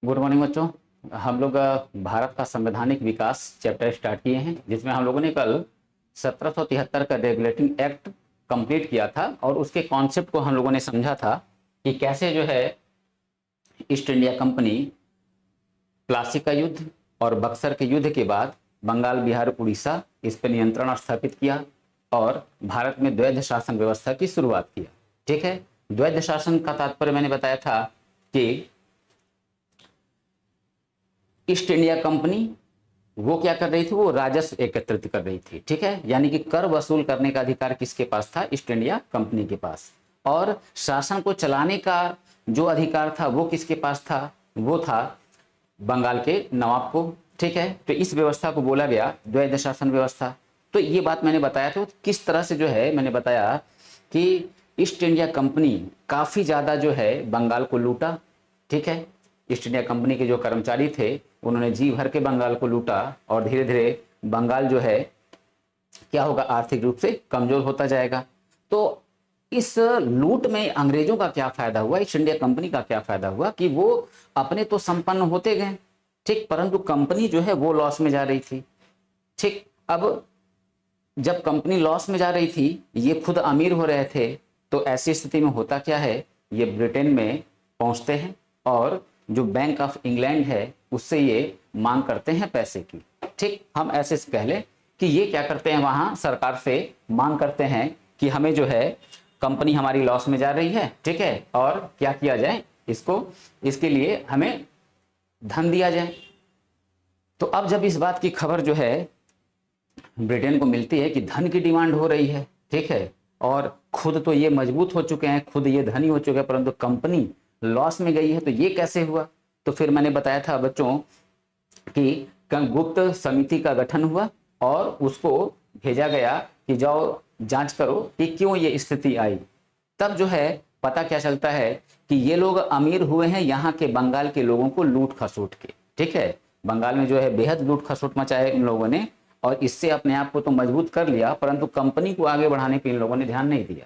Good morning बच्चों। हम लोग भारत का संवैधानिक विकास चैप्टर स्टार्ट किए हैं, जिसमें हम लोगों ने कल 1773 का रेगुलेटिंग एक्ट कंप्लीट किया था और उसके कॉन्सेप्ट को हम लोगों ने समझा था कि कैसे जो है ईस्ट इंडिया कंपनी प्लासी का युद्ध और बक्सर के युद्ध के बाद बंगाल, बिहार, उड़ीसा इस पर नियंत्रण स्थापित किया और भारत में द्वैध शासन व्यवस्था की शुरुआत किया। ठीक है, द्वैध शासन का तात्पर्य मैंने बताया था कि ईस्ट इंडिया कंपनी वो क्या कर रही थी, वो राजस्व एकत्रित कर रही थी। ठीक है, यानी कि कर वसूल करने का अधिकार किसके पास था? ईस्ट इंडिया कंपनी के पास। और शासन को चलाने का जो अधिकार था वो किसके पास था? वो था बंगाल के नवाब को। ठीक है, तो इस व्यवस्था को बोला गया द्वैध शासन व्यवस्था। तो ये बात मैंने बताया था किस तरह से जो है, मैंने बताया कि ईस्ट इंडिया कंपनी काफी ज्यादा जो है बंगाल को लूटा। ठीक है, ईस्ट इंडिया कंपनी के जो कर्मचारी थे उन्होंने जी भर के बंगाल को लूटा और धीरे धीरे बंगाल जो है क्या होगा, आर्थिक रूप से कमजोर होता जाएगा। तो इस लूट में अंग्रेजों का क्या फायदा हुआ, ईस्ट इंडिया कंपनी का क्या फायदा हुआ कि वो अपने तो संपन्न होते गए, ठीक, परंतु कंपनी जो है वो लॉस में जा रही थी। ठीक, अब जब कंपनी लॉस में जा रही थी, ये खुद अमीर हो रहे थे, तो ऐसी स्थिति में होता क्या है, ये ब्रिटेन में पहुंचते हैं और जो बैंक ऑफ इंग्लैंड है उससे ये मांग करते हैं पैसे की। ठीक, हम ऐसे से कह लें कि ये क्या करते हैं, वहां सरकार से मांग करते हैं कि हमें जो है कंपनी हमारी लॉस में जा रही है, ठीक है, और क्या किया जाए, इसको इसके लिए हमें धन दिया जाए। तो अब जब इस बात की खबर जो है ब्रिटेन को मिलती है कि धन की डिमांड हो रही है, ठीक है, और खुद तो ये मजबूत हो चुके हैं, खुद ये धनी हो चुके हैं, परंतु कंपनी लॉस में गई है, तो ये कैसे हुआ? तो फिर मैंने बताया था बच्चों कि गुप्त समिति का गठन हुआ और उसको भेजा गया कि जाओ जांच करो कि क्यों ये स्थिति आई। तब जो है पता क्या चलता है कि ये लोग अमीर हुए हैं यहाँ के बंगाल के लोगों को लूट खसोट के। ठीक है, बंगाल में जो है बेहद लूट खसोट मचाया इन लोगों ने और इससे अपने आप को तो मजबूत कर लिया, परंतु कंपनी को आगे बढ़ाने पे इन लोगों ने ध्यान नहीं दिया।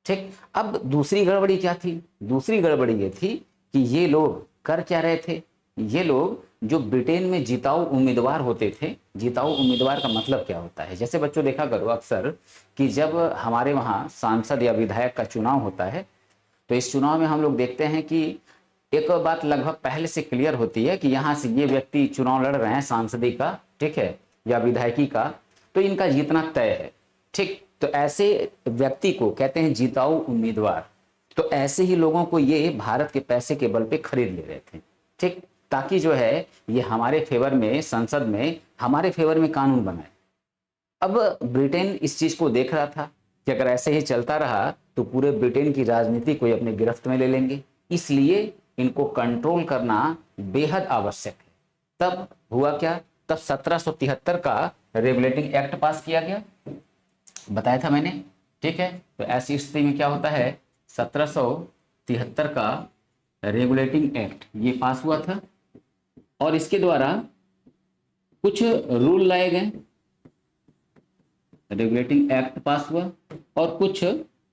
ठीक, अब दूसरी गड़बड़ी क्या थी? दूसरी गड़बड़ी ये थी कि ये लोग कर क्या रहे थे, ये लोग जो ब्रिटेन में जिताऊ उम्मीदवार होते थे, जिताऊ उम्मीदवार का मतलब क्या होता है, जैसे बच्चों देखा करो अक्सर कि जब हमारे वहाँ सांसद या विधायक का चुनाव होता है तो इस चुनाव में हम लोग देखते हैं कि एक बात लगभग पहले से क्लियर होती है कि यहाँ से ये व्यक्ति चुनाव लड़ रहे हैं सांसदी का, ठीक है, या विधायकी का, तो इनका जीतना तय है। ठीक, तो ऐसे व्यक्ति को कहते हैं जिताऊ उम्मीदवार। तो ऐसे ही लोगों को ये भारत के पैसे के बल पे खरीद ले रहे थे। ठीक, ताकि जो है ये हमारे फेवर में, संसद में हमारे फेवर में कानून बनाए। अब ब्रिटेन इस चीज को देख रहा था कि अगर ऐसे ही चलता रहा तो पूरे ब्रिटेन की राजनीति को अपने गिरफ्त में ले लेंगे, इसलिए इनको कंट्रोल करना बेहद आवश्यक है। तब हुआ क्या, तब 1773 का रेगुलेटिंग एक्ट पास किया गया, बताया था मैंने। ठीक है, तो ऐसी स्थिति में क्या होता है, 1773 का रेगुलेटिंग एक्ट ये पास हुआ था और इसके द्वारा कुछ रूल लाए गए। रेगुलेटिंग एक्ट पास हुआ और कुछ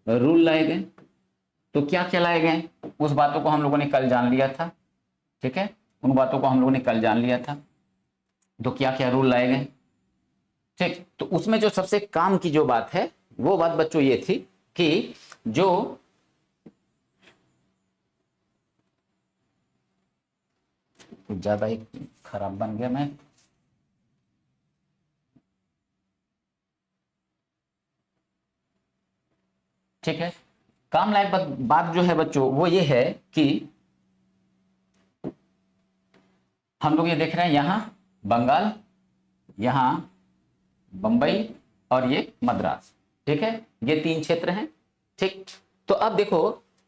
रूल लाए गए। तो क्या क्या लाए गए, उस बातों को हम लोगों ने कल जान लिया था। ठीक है, उन बातों को हम लोगों ने कल जान लिया था। तो क्या क्या रूल लाए गए, ठीक, तो उसमें जो सबसे काम की जो बात है वो बात बच्चों ये थी कि जो ज्यादा ही खराब बन गया मैं, ठीक है, काम लायक बात जो है बच्चों वो ये है कि हम लोग ये देख रहे हैं यहां बंगाल, यहां बंबई और ये मद्रास। ठीक है, ये तीन क्षेत्र हैं। ठीक, तो अब देखो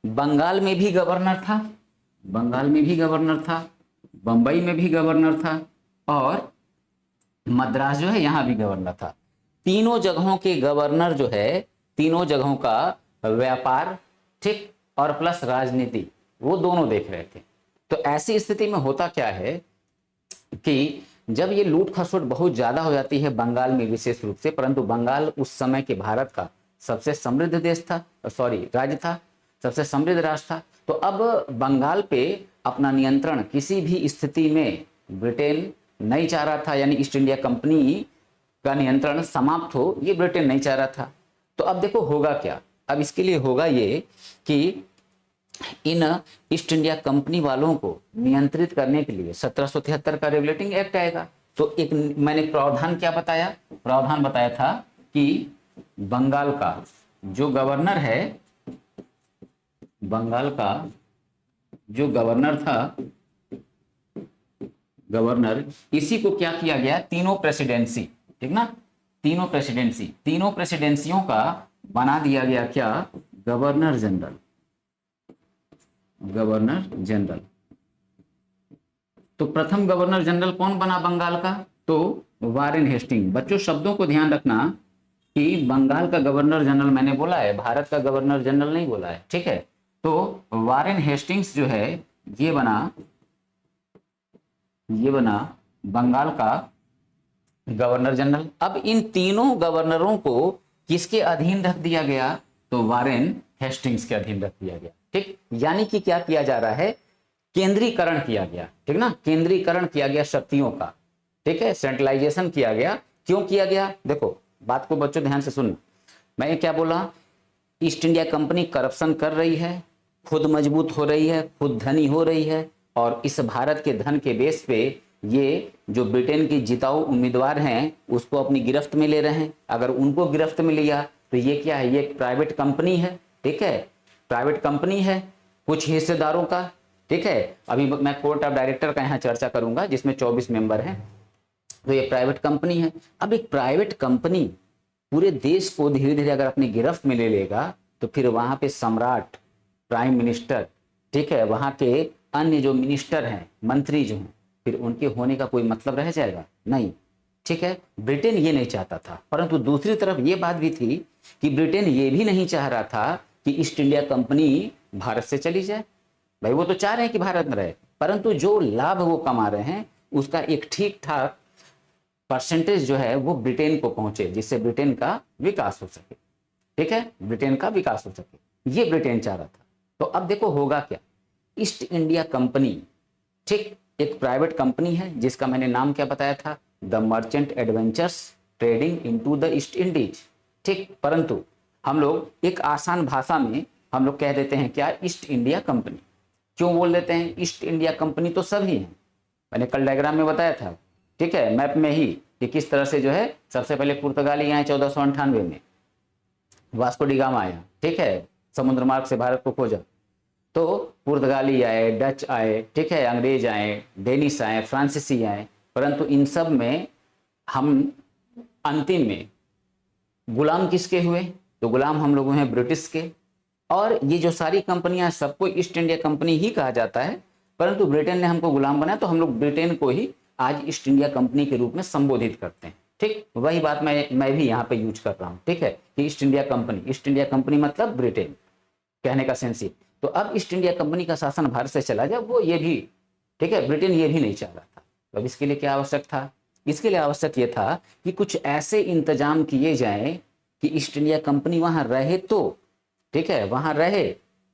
बंगाल में भी गवर्नर था, बंगाल में भी गवर्नर था, बंबई में भी गवर्नर था और मद्रास जो है यहां भी गवर्नर था। तीनों जगहों के गवर्नर जो है, तीनों जगहों का व्यापार, ठीक, और प्लस राजनीति, वो दोनों देख रहे थे। तो ऐसी स्थिति में होता क्या है कि जब ये लूट खसोट बहुत ज्यादा हो जाती है बंगाल में विशेष रूप से, परंतु बंगाल उस समय के भारत का सबसे समृद्ध देश था, सॉरी राज्य था, सबसे समृद्ध राष्ट्र था। तो अब बंगाल पे अपना नियंत्रण किसी भी स्थिति में ब्रिटेन नहीं चाह रहा था, यानी ईस्ट इंडिया कंपनी का नियंत्रण समाप्त हो, ये ब्रिटेन नहीं चाह रहा था। तो अब देखो होगा क्या, अब इसके लिए होगा ये कि इन ईस्ट इंडिया कंपनी वालों को नियंत्रित करने के लिए 1773 का रेगुलेटिंग एक्ट आएगा। तो एक मैंने प्रावधान क्या बताया, प्रावधान बताया था कि बंगाल का जो गवर्नर है, बंगाल का जो गवर्नर था, गवर्नर, इसी को क्या किया गया, तीनों प्रेसिडेंसी, ठीक ना, तीनों प्रेसिडेंसियों का बना दिया गया क्या, गवर्नर जनरल, गवर्नर जनरल। तो प्रथम गवर्नर जनरल कौन बना बंगाल का, तो वारेन हेस्टिंग। बच्चों शब्दों को ध्यान रखना कि बंगाल का गवर्नर जनरल मैंने बोला है, भारत का गवर्नर जनरल नहीं बोला है, ठीक है। तो वारेन हेस्टिंग्स जो है ये बना बंगाल का गवर्नर जनरल। अब इन तीनों गवर्नरों को किसके अधीन रख दिया गया, तो वारेन हेस्टिंग्स के अधीन रख दिया गया, ठीक। यानी कि क्या किया जा रहा है, केंद्रीकरण किया गया, ठीक ना, केंद्रीकरण किया गया शक्तियों का, ठीक है, सेंट्रलाइजेशन किया गया। क्यों किया गया, देखो बात को बच्चों ध्यान से सुनना। मैं क्या बोला, ईस्ट इंडिया कंपनी करप्शन कर रही है, खुद मजबूत हो रही है, खुद धनी हो रही है, और इस भारत के धन के बेस पे ये जो ब्रिटेन की जिताऊ उम्मीदवार हैं उसको अपनी गिरफ्त में ले रहे हैं। अगर उनको गिरफ्त में लिया तो ये क्या है, ये एक प्राइवेट कंपनी है, ठीक है, प्राइवेट कंपनी है कुछ हिस्सेदारों का, ठीक है। अभी मैं कोर्ट ऑफ डायरेक्टर का यहाँ चर्चा करूंगा जिसमें 24 मेंबर हैं। तो ये प्राइवेट कंपनी है। अब एक प्राइवेट कंपनी पूरे देश को धीरे धीरे अगर अपनी गिरफ्त में ले लेगा तो फिर वहां पे सम्राट, प्राइम मिनिस्टर, ठीक है, वहां के अन्य जो मिनिस्टर हैं, मंत्री जो हैं, फिर उनके होने का कोई मतलब रह जाएगा नहीं, ठीक है। ब्रिटेन ये नहीं चाहता था, परंतु दूसरी तरफ ये बात भी थी कि ब्रिटेन ये भी नहीं चाह रहा था कि ईस्ट इंडिया कंपनी भारत से चली जाए। भाई वो तो चाह रहे हैं कि भारत में रहे, परंतु जो लाभ वो कमा रहे हैं उसका एक ठीक ठाक परसेंटेज जो है वो ब्रिटेन को पहुंचे, जिससे ब्रिटेन का विकास हो सके, ठीक है, ब्रिटेन का विकास हो सके, ये ब्रिटेन चाह रहा था। तो अब देखो होगा क्या, ईस्ट इंडिया कंपनी, ठीक, एक प्राइवेट कंपनी है जिसका मैंने नाम क्या बताया था, the merchant adventures trading into the east Indies, ठीक। परंतु हम लोग एक आसान भाषा में हम लोग कह देते हैं क्या, ईस्ट इंडिया कंपनी। क्यों बोल देते हैं ईस्ट इंडिया कंपनी, तो सभी हैं, मैंने कल डायग्राम में बताया था, ठीक है, मैप में ही, कि किस तरह से जो है सबसे पहले पुर्तगाली आए 1498 में, वास्को डी गामा आया, ठीक है, समुद्र मार्ग से भारत को खोजा। तो पुर्तगाली आए, डच आए, ठीक है, अंग्रेज आए, डेनिश आए, फ्रांसीसी आए, परंतु इन सब में हम अंतिम में गुलाम किसके हुए, तो गुलाम हम लोग हैं ब्रिटिश के। और ये जो सारी कंपनियां, सबको ईस्ट इंडिया कंपनी ही कहा जाता है, परंतु ब्रिटेन ने हमको गुलाम बनाया तो हम लोग ब्रिटेन को ही आज ईस्ट इंडिया कंपनी के रूप में संबोधित करते हैं, ठीक। वही बात मैं भी यहाँ पे यूज कर रहा हूँ, ठीक है, कि ईस्ट इंडिया कंपनी मतलब ब्रिटेन, कहने का सेंस ये। तो अब ईस्ट इंडिया कंपनी का शासन भारत से चला जाए, वो ये भी, ठीक है, ब्रिटेन ये भी नहीं चाह रहा था। तो अब इसके लिए क्या आवश्यक था, इसके लिए आवश्यक ये था कि कुछ ऐसे इंतजाम किए जाएं कि ईस्ट इंडिया कंपनी वहां रहे, तो ठीक है, वहां रहे,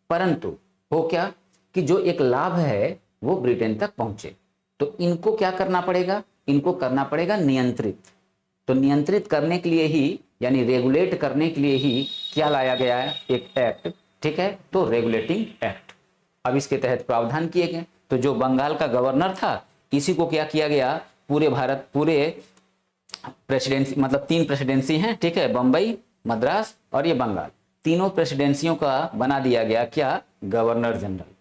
परंतु हो क्या कि जो एक लाभ है वो ब्रिटेन तक पहुंचे। तो इनको क्या करना पड़ेगा, इनको करना पड़ेगा नियंत्रित। तो नियंत्रित करने के लिए ही, यानी रेगुलेट करने के लिए ही क्या लाया गया है, एक एक्ट, ठीक है, तो रेगुलेटिंग एक्ट। अब इसके तहत प्रावधान किए गए। तो जो बंगाल का गवर्नर था, इसी को क्या किया गया, पूरे भारत, पूरे प्रेसिडेंसी, मतलब 3 प्रेसिडेंसी हैं, ठीक है, बंबई, मद्रास और ये बंगाल, तीनों प्रेसिडेंसियों का बना दिया गया क्या, गवर्नर जनरल,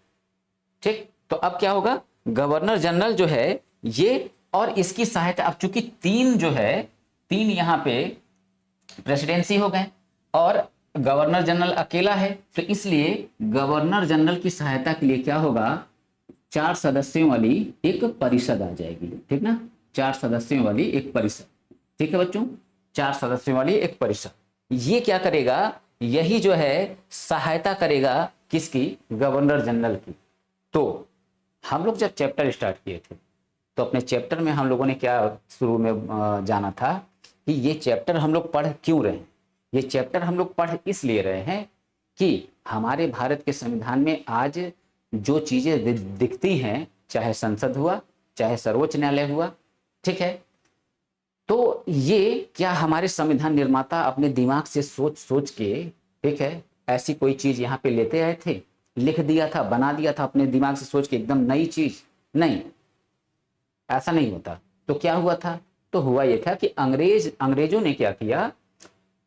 ठीक। तो अब क्या होगा, गवर्नर जनरल जो है ये, और इसकी सहायता, अब चूंकि 3 जो है, 3 यहाँ पे प्रेसिडेंसी हो गए और गवर्नर जनरल अकेला है, तो इसलिए गवर्नर जनरल की सहायता के लिए क्या होगा, 4 सदस्यों वाली एक परिषद आ जाएगी, ठीक ना, 4 सदस्यों वाली एक परिषद, ठीक है बच्चों, 4 सदस्यों वाली एक परिषद। ये क्या करेगा, यही जो है सहायता करेगा किसकी, गवर्नर जनरल की। तो हम लोग जब चैप्टर स्टार्ट किए थे तो अपने चैप्टर में हम लोगों ने क्या शुरू में जाना था कि ये चैप्टर हम लोग पढ़ क्यों रहे हैं। ये चैप्टर हम लोग पढ़ इसलिए रहे हैं कि हमारे भारत के संविधान में आज जो चीजें दिखती हैं, चाहे संसद हुआ, चाहे सर्वोच्च न्यायालय हुआ, ठीक है, तो ये क्या हमारे संविधान निर्माता अपने दिमाग से सोच सोच के, ठीक है, ऐसी कोई चीज यहाँ पे लेते आए थे, लिख दिया था, बना दिया था अपने दिमाग से सोच के एकदम नई चीज? नहीं, ऐसा नहीं होता। तो क्या हुआ था? तो हुआ ये था कि अंग्रेजों ने क्या किया,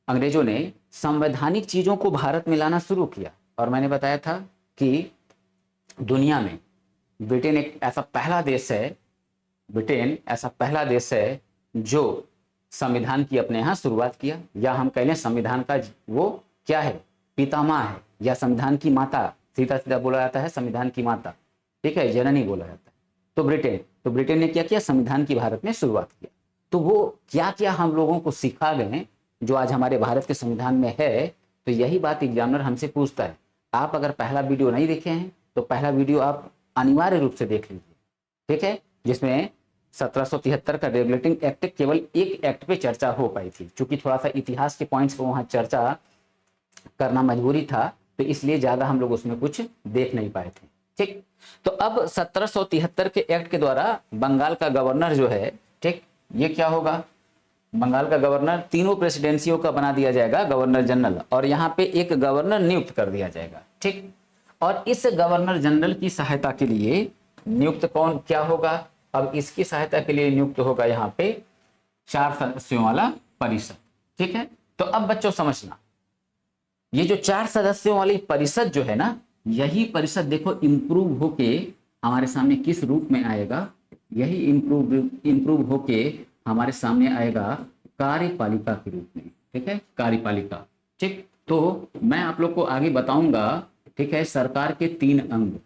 अंग्रेजों ने संवैधानिक चीजों को भारत में लाना शुरू किया। और मैंने बताया था कि दुनिया में ब्रिटेन एक ऐसा पहला देश है, ब्रिटेन ऐसा पहला देश है जो संविधान की अपने यहाँ शुरुआत किया, या हम कह लें संविधान का वो क्या है, पितामह है, या संविधान की माता, सीधा सीधा बोला जाता है संविधान की माता, ठीक है, जननी बोला जाता है। तो ब्रिटेन ने क्या किया, संविधान की भारत में शुरुआत किया। तो वो क्या क्या हम लोगों को सिखा गए जो आज हमारे भारत के संविधान में है। तो यही बात एग्जामिनर हमसे पूछता है। आप अगर पहला वीडियो नहीं देखे हैं तो पहला वीडियो आप अनिवार्य रूप से देख लीजिए, ठीक है, जिसमें 1773 का रेगुलेटिंग एक्ट केवल एक एक्ट पे चर्चा हो पाई थी। क्योंकि थोड़ा सा इतिहास के पॉइंट्स को वहां चर्चा करना मजबूरी था, तो इसलिए ज्यादा हम लोग उसमें कुछ देख नहीं पाए थे, ठीक। तो अब 1773 के एक्ट के द्वारा बंगाल का गवर्नर जो है, ठीक, ये क्या होगा, बंगाल का गवर्नर तीनों प्रेसिडेंसियों का बना दिया जाएगा गवर्नर जनरल, और यहाँ पे एक गवर्नर नियुक्त कर दिया जाएगा, ठीक। और इस गवर्नर जनरल की सहायता के लिए नियुक्त कौन क्या होगा, अब इसकी सहायता के लिए नियुक्त होगा यहाँ पे 4 सदस्यों वाला परिषद, ठीक है। तो अब बच्चों समझना, ये जो 4 सदस्यों वाली परिषद जो है ना, यही परिषद देखो इंप्रूव होके हमारे सामने किस रूप में आएगा, यही इंप्रूव होके हमारे सामने आएगा कार्यपालिका के रूप में, ठीक है, कार्यपालिका, ठीक। तो मैं आप लोग को आगे बताऊंगा, ठीक है, सरकार के 3 अंग,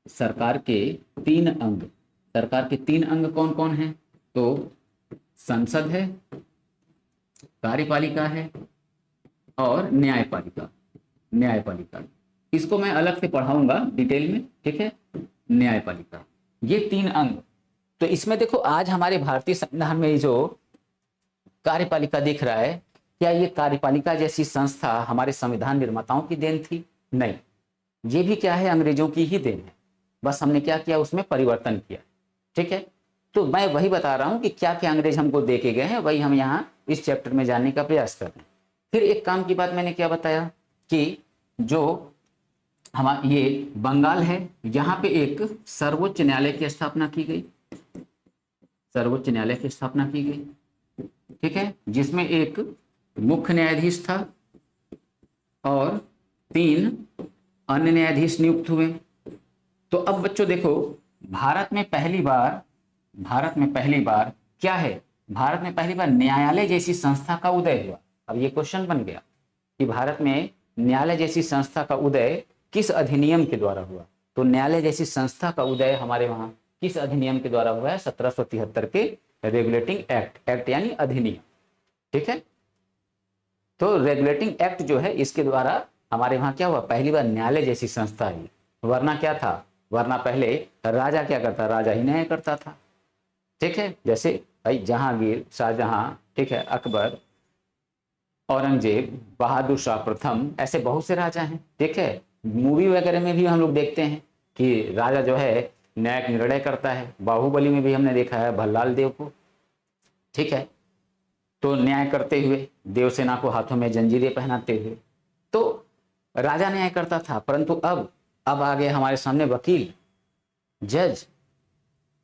सरकार के 3 अंग, सरकार के 3 अंग कौन कौन हैं, तो संसद है, कार्यपालिका है और न्यायपालिका, न्यायपालिका। इसको मैं अलग से पढ़ाऊंगा डिटेल में, ठीक है, न्यायपालिका, ये 3 अंग। तो इसमें देखो आज हमारे भारतीय संविधान में जो कार्यपालिका दिख रहा है, क्या ये कार्यपालिका जैसी संस्था हमारे संविधान निर्माताओं की देन थी? नहीं, ये भी क्या है, अंग्रेजों की ही देन है। बस हमने क्या किया, उसमें परिवर्तन किया, ठीक है। तो मैं वही बता रहा हूं कि क्या क्या अंग्रेज हमको दे के गए हैं, वही हम यहाँ इस चैप्टर में जानने का प्रयास कर रहे हैं। फिर एक काम की बात मैंने क्या बताया कि जो हमारा ये बंगाल है, यहाँ पे एक सर्वोच्च न्यायालय की स्थापना की गई, सर्वोच्च न्यायालय की स्थापना की गई, ठीक है, जिसमें एक मुख्य न्यायाधीश था और 3 अन्य न्यायाधीश नियुक्त हुए। तो अब बच्चों देखो, भारत में पहली बार क्या है, भारत में पहली बार न्यायालय जैसी संस्था का उदय हुआ। अब ये क्वेश्चन बन गया कि भारत में न्यायालय जैसी संस्था का उदय किस अधिनियम के द्वारा हुआ। तो न्यायालय जैसी संस्था का उदय हमारे वहां किस अधिनियम के द्वारा हुआ है, 1773 के रेगुलेटिंग एक्ट, एक्ट यानी अधिनियम, ठीक है। तो रेगुलेटिंग एक्ट जो है, इसके द्वारा हमारे वहां क्या हुआ, पहली बार न्यायालय जैसी संस्था आई। वरना क्या था, वरना पहले राजा क्या करता, राजा ही न्याय करता था, ठीक है। जैसे भाई जहांगीर, शाहजहां, ठीक है, अकबर, औरंगजेब, बहादुर शाह प्रथम, ऐसे बहुत से राजा हैं, ठीक है। मूवी वगैरह में भी हम लोग देखते हैं कि राजा जो है न्यायिक निर्णय करता है। बाहुबली में भी हमने देखा है भल्लाल देव को, ठीक है, तो न्याय करते हुए, देवसेना को हाथों में जंजीरें पहनाते हुए, तो राजा न्याय करता था। परंतु अब आ गए हमारे सामने वकील, जज,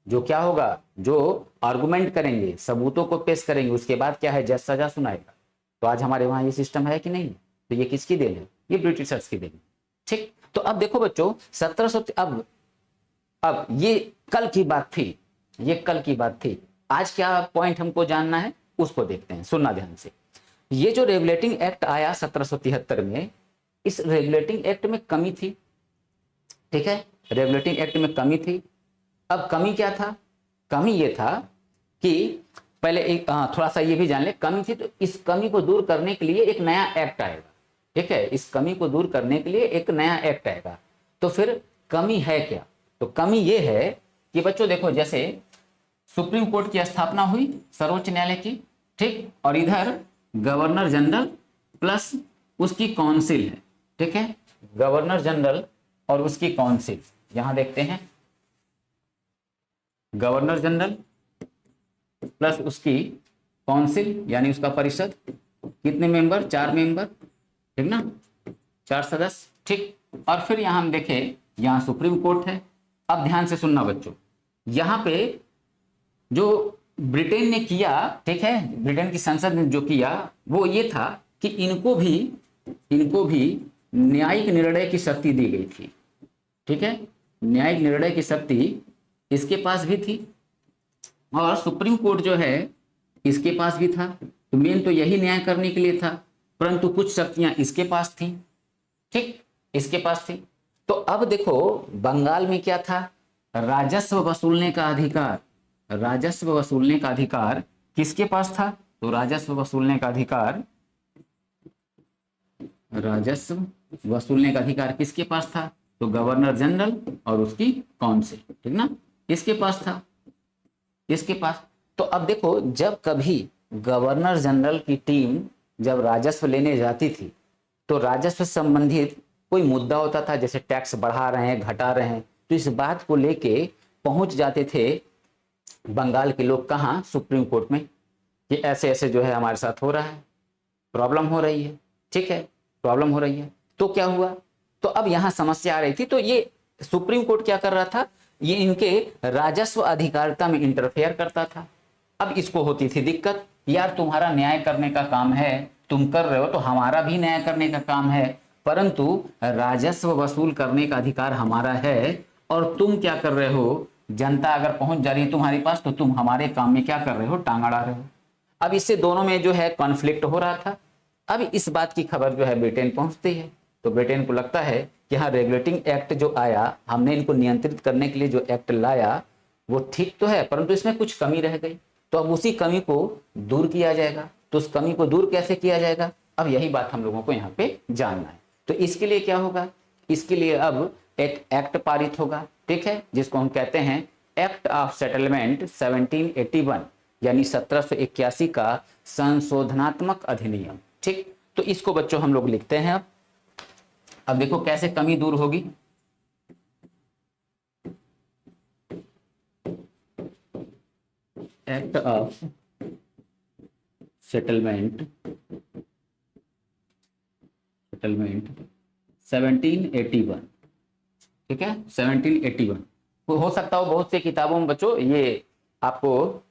जो क्या होगा, जो आर्गुमेंट करेंगे, सबूतों को पेश करेंगे, उसके बाद क्या है, जज सजा सुनाएगा। तो आज हमारे वहां ये सिस्टम है कि नहीं? तो ये किसकी देन है? ये ब्रिटिशर्स की देन, ठीक। तो अब देखो बच्चों, 1700, अब ये कल की बात थी, ये कल की बात थी। आज क्या पॉइंट हमको जानना है, उसको देखते हैं, सुनना ध्यान से। ये जो रेगुलेटिंग एक्ट आया 1773 में, इस रेगुलेटिंग एक्ट में कमी थी, ठीक है, रेगुलेटिंग एक्ट में कमी थी। अब कमी क्या था, कमी ये था कि पहले एक थोड़ा सा ये भी जान ले, कमी थी, तो इस कमी को दूर करने के लिए एक नया एक्ट आएगा, ठीक है, इस कमी को दूर करने के लिए एक नया एक्ट आएगा। तो फिर कमी है क्या, तो कमी ये है कि बच्चों देखो, जैसे सुप्रीम कोर्ट की स्थापना हुई, सर्वोच्च न्यायालय की, ठीक, और इधर गवर्नर जनरल प्लस उसकी काउंसिल है, ठीक है, गवर्नर जनरल और उसकी काउंसिल। यहां देखते हैं गवर्नर जनरल प्लस उसकी काउंसिल यानी उसका परिषद, कितने मेंबर, 4 मेंबर, ठीक ना, 4 सदस्य, ठीक। और फिर यहां हम देखें, यहां सुप्रीम कोर्ट है। अब ध्यान से सुनना बच्चों, यहां पे जो ब्रिटेन ने किया, ठीक है, ब्रिटेन की संसद ने जो किया वो ये था कि इनको भी न्यायिक निर्णय की शक्ति दी गई थी, ठीक है, न्यायिक निर्णय की शक्ति इसके पास भी थी और सुप्रीम कोर्ट जो है इसके पास भी था। तो मेन तो यही न्याय करने के लिए था, परंतु कुछ शक्तियां इसके पास थी, ठीक, इसके पास थी। तो अब देखो बंगाल में क्या था, राजस्व वसूलने का अधिकार, राजस्व वसूलने का अधिकार किसके पास था, तो राजस्व वसूलने का अधिकार, राजस्व वसूलने का अधिकार किसके पास था, तो गवर्नर जनरल और उसकी काउंसिल, ठीक ना, इसके पास था, इसके पास। तो अब देखो जब कभी गवर्नर जनरल की टीम जब राजस्व लेने जाती थी तो राजस्व संबंधित कोई मुद्दा होता था, जैसे टैक्स बढ़ा रहे हैं, घटा रहे हैं, तो इस बात को लेके पहुंच जाते थे बंगाल के लोग कहाँ, सुप्रीम कोर्ट में, कि ऐसे ऐसे जो है हमारे साथ हो रहा है, प्रॉब्लम हो रही है, ठीक है, प्रॉब्लम हो रही है। तो क्या हुआ, तो अब यहां समस्या आ रही थी, तो ये सुप्रीम कोर्ट क्या कर रहा था, ये इनके राजस्व अधिकारिता में इंटरफेयर करता था। अब इसको होती थी दिक्कत, यार तुम्हारा न्याय करने का काम है, तुम कर रहे हो, तो हमारा भी न्याय करने का काम है, परंतु राजस्व वसूल करने का अधिकार हमारा है और तुम क्या कर रहे हो, जनता अगर पहुंच जा रही है तुम्हारे पास तो तुम हमारे काम में क्या कर रहे हो, टांग अड़ा रहे हो। अब इससे दोनों में जो है कॉन्फ्लिक्ट हो रहा था। अब इस बात की खबर जो है ब्रिटेन पहुंचती है, तो ब्रिटेन को लगता है कि हाँ रेगुलेटिंग एक्ट जो आया, हमने इनको नियंत्रित करने के लिए जो एक्ट लाया वो ठीक तो है, परंतु इसमें कुछ कमी रह गई, तो अब उसी कमी को दूर किया जाएगा। तो उस कमी को दूर कैसे किया जाएगा, अब यही बात हम लोगों को यहाँ पे जानना है। तो इसके लिए क्या होगा, इसके लिए अब एक एक्ट पारित होगा, ठीक है, जिसको हम कहते हैं एक्ट ऑफ सेटलमेंट 1781 यानी 1781 का संशोधनात्मक अधिनियम, ठीक। तो इसको बच्चों हम लोग लिखते हैं। अब देखो कैसे कमी दूर होगी, एक्ट ऑफ सेटलमेंट 1781, ठीक है, 1781 हो सकता हो बहुत से किताबों में बच्चों ये आपको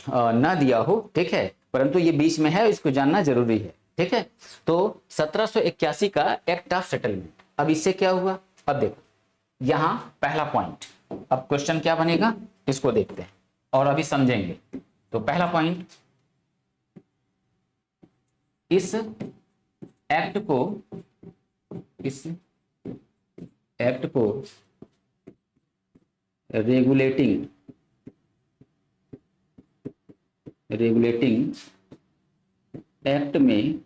ना दिया हो, ठीक है, परंतु ये बीच में है, इसको जानना जरूरी है, ठीक है। तो 1781 का एक्ट ऑफ सेटलमेंट, अब इससे क्या हुआ, अब देखो यहां पहला पॉइंट, अब क्वेश्चन क्या बनेगा इसको देखते हैं और अभी समझेंगे। तो पहला पॉइंट, इस एक्ट को रेगुलेटिंग एक्ट में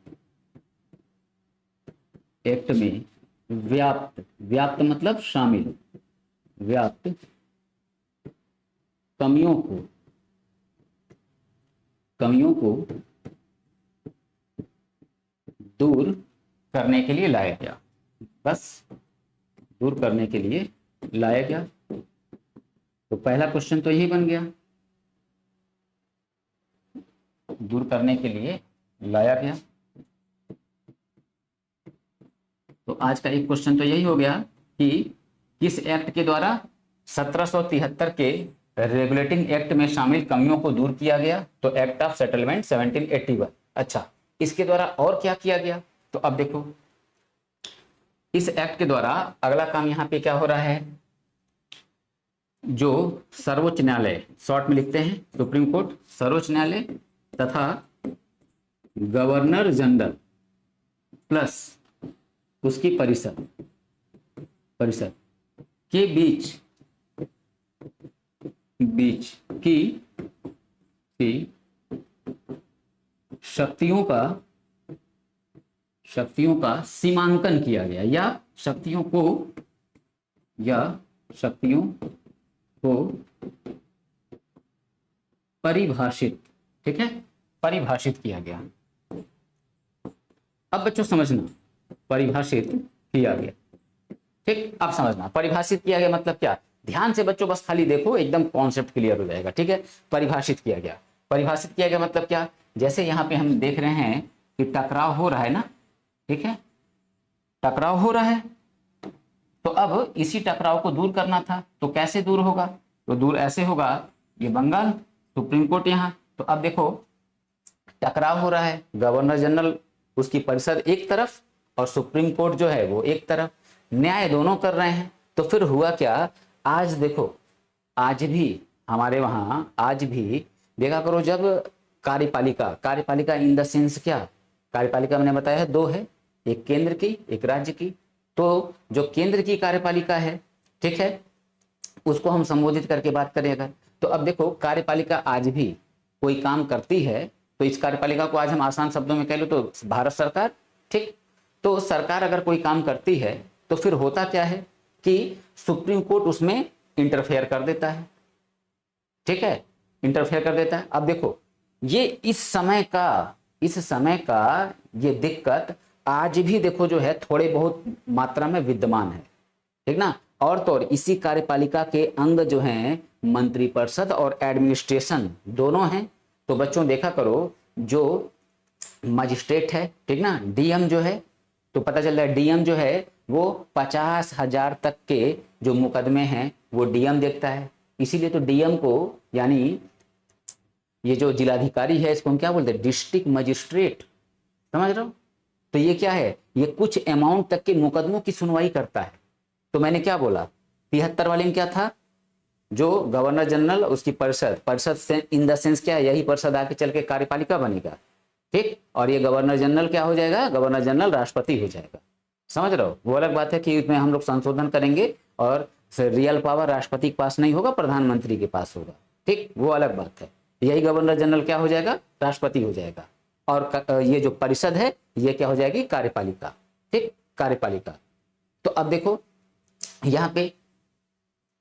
व्याप्त मतलब शामिल, व्याप्त कमियों को दूर करने के लिए लाया गया, बस दूर करने के लिए लाया गया। तो पहला क्वेश्चन तो यही बन गया, दूर करने के लिए लाया गया। तो आज का एक क्वेश्चन तो यही हो गया कि किस एक्ट के द्वारा 1773 के रेगुलेटिंग एक्ट में शामिल कमियों को दूर किया गया, तो एक्ट ऑफ सेटलमेंट 1781। अच्छा, इसके द्वारा और क्या किया गया, तो अब देखो इस एक्ट के द्वारा अगला काम यहां पे क्या हो रहा है, जो सर्वोच्च न्यायालय, शॉर्ट में लिखते हैं सुप्रीम कोर्ट, सर्वोच्च न्यायालय तथा गवर्नर जनरल प्लस उसकी परिषद के बीच की शक्तियों का सीमांकन किया गया, या शक्तियों को परिभाषित, ठीक है, परिभाषित किया गया। अब बच्चों समझना, परिभाषित किया गया। ठीक, अब समझना परिभाषित किया गया मतलब क्या, ध्यान से बच्चों बस खाली देखो, एकदम कॉन्सेप्ट क्लियर हो जाएगा। ठीक है, परिभाषित किया गया, परिभाषित किया गया मतलब क्या, जैसे यहाँ पे हम देख रहे हैं कि टकराव हो रहा है ना, ठीक है, टकराव हो रहा है, तो अब इसी टकराव को दूर करना था, तो कैसे दूर होगा, तो दूर ऐसे होगा, ये बंगाल, सुप्रीम कोर्ट यहाँ, तो अब देखो टकराव हो रहा है, गवर्नर जनरल उसकी परिषद एक तरफ और सुप्रीम कोर्ट जो है वो एक तरफ, न्याय दोनों कर रहे हैं। तो फिर हुआ क्या, आज देखो, आज भी हमारे वहां आज भी देखा करो, जब कार्यपालिका, कार्यपालिका इन द सेंस क्या, कार्यपालिका मैंने बताया है दो है, एक केंद्र की एक राज्य की। तो जो केंद्र की कार्यपालिका है, ठीक है, उसको हम संबोधित करके बात करें अगर, तो अब देखो कार्यपालिका आज भी कोई काम करती है, तो इस कार्यपालिका को आज हम आसान शब्दों में कह लो तो भारत सरकार। ठीक, तो सरकार अगर कोई काम करती है तो फिर होता क्या है कि सुप्रीम कोर्ट उसमें इंटरफेयर कर देता है। ठीक है, इंटरफेयर कर देता है। अब देखो ये इस समय का ये दिक्कत आज भी देखो जो है थोड़े बहुत मात्रा में विद्यमान है। ठीक ना, और तो और इसी कार्यपालिका के अंग जो हैं मंत्रिपरिषद और एडमिनिस्ट्रेशन दोनों हैं। तो बच्चों देखा करो, जो मजिस्ट्रेट है, ठीक ना, डीएम जो है, तो पता चल रहा है डीएम जो है वो 50,000 तक के जो मुकदमे हैं वो डीएम देखता है। इसीलिए तो डीएम को, यानी ये जो जिलाधिकारी है इसको हम क्या बोलते हैं, डिस्ट्रिक्ट मजिस्ट्रेट, समझ रहे हो। तो ये क्या है, ये कुछ अमाउंट तक के मुकदमों की सुनवाई करता है। तो मैंने क्या बोला, 73 वाले में क्या था, जो गवर्नर जनरल उसकी परिषद, परिषद से इन द सेंस क्या है, यही परिषद आके चल के कार्यपालिका बनेगा। ठीक, और ये गवर्नर जनरल क्या हो जाएगा, गवर्नर जनरल राष्ट्रपति हो जाएगा। समझ रहे हो, वो अलग बात है कि इसमें हम लोग संशोधन करेंगे और रियल पावर राष्ट्रपति के पास नहीं होगा, प्रधानमंत्री के पास होगा। ठीक, वो अलग बात है। यही गवर्नर जनरल क्या हो जाएगा, राष्ट्रपति हो जाएगा। और ये जो परिषद है ये क्या हो जाएगी, कार्यपालिका। ठीक, कार्यपालिका। तो अब देखो यहाँ पे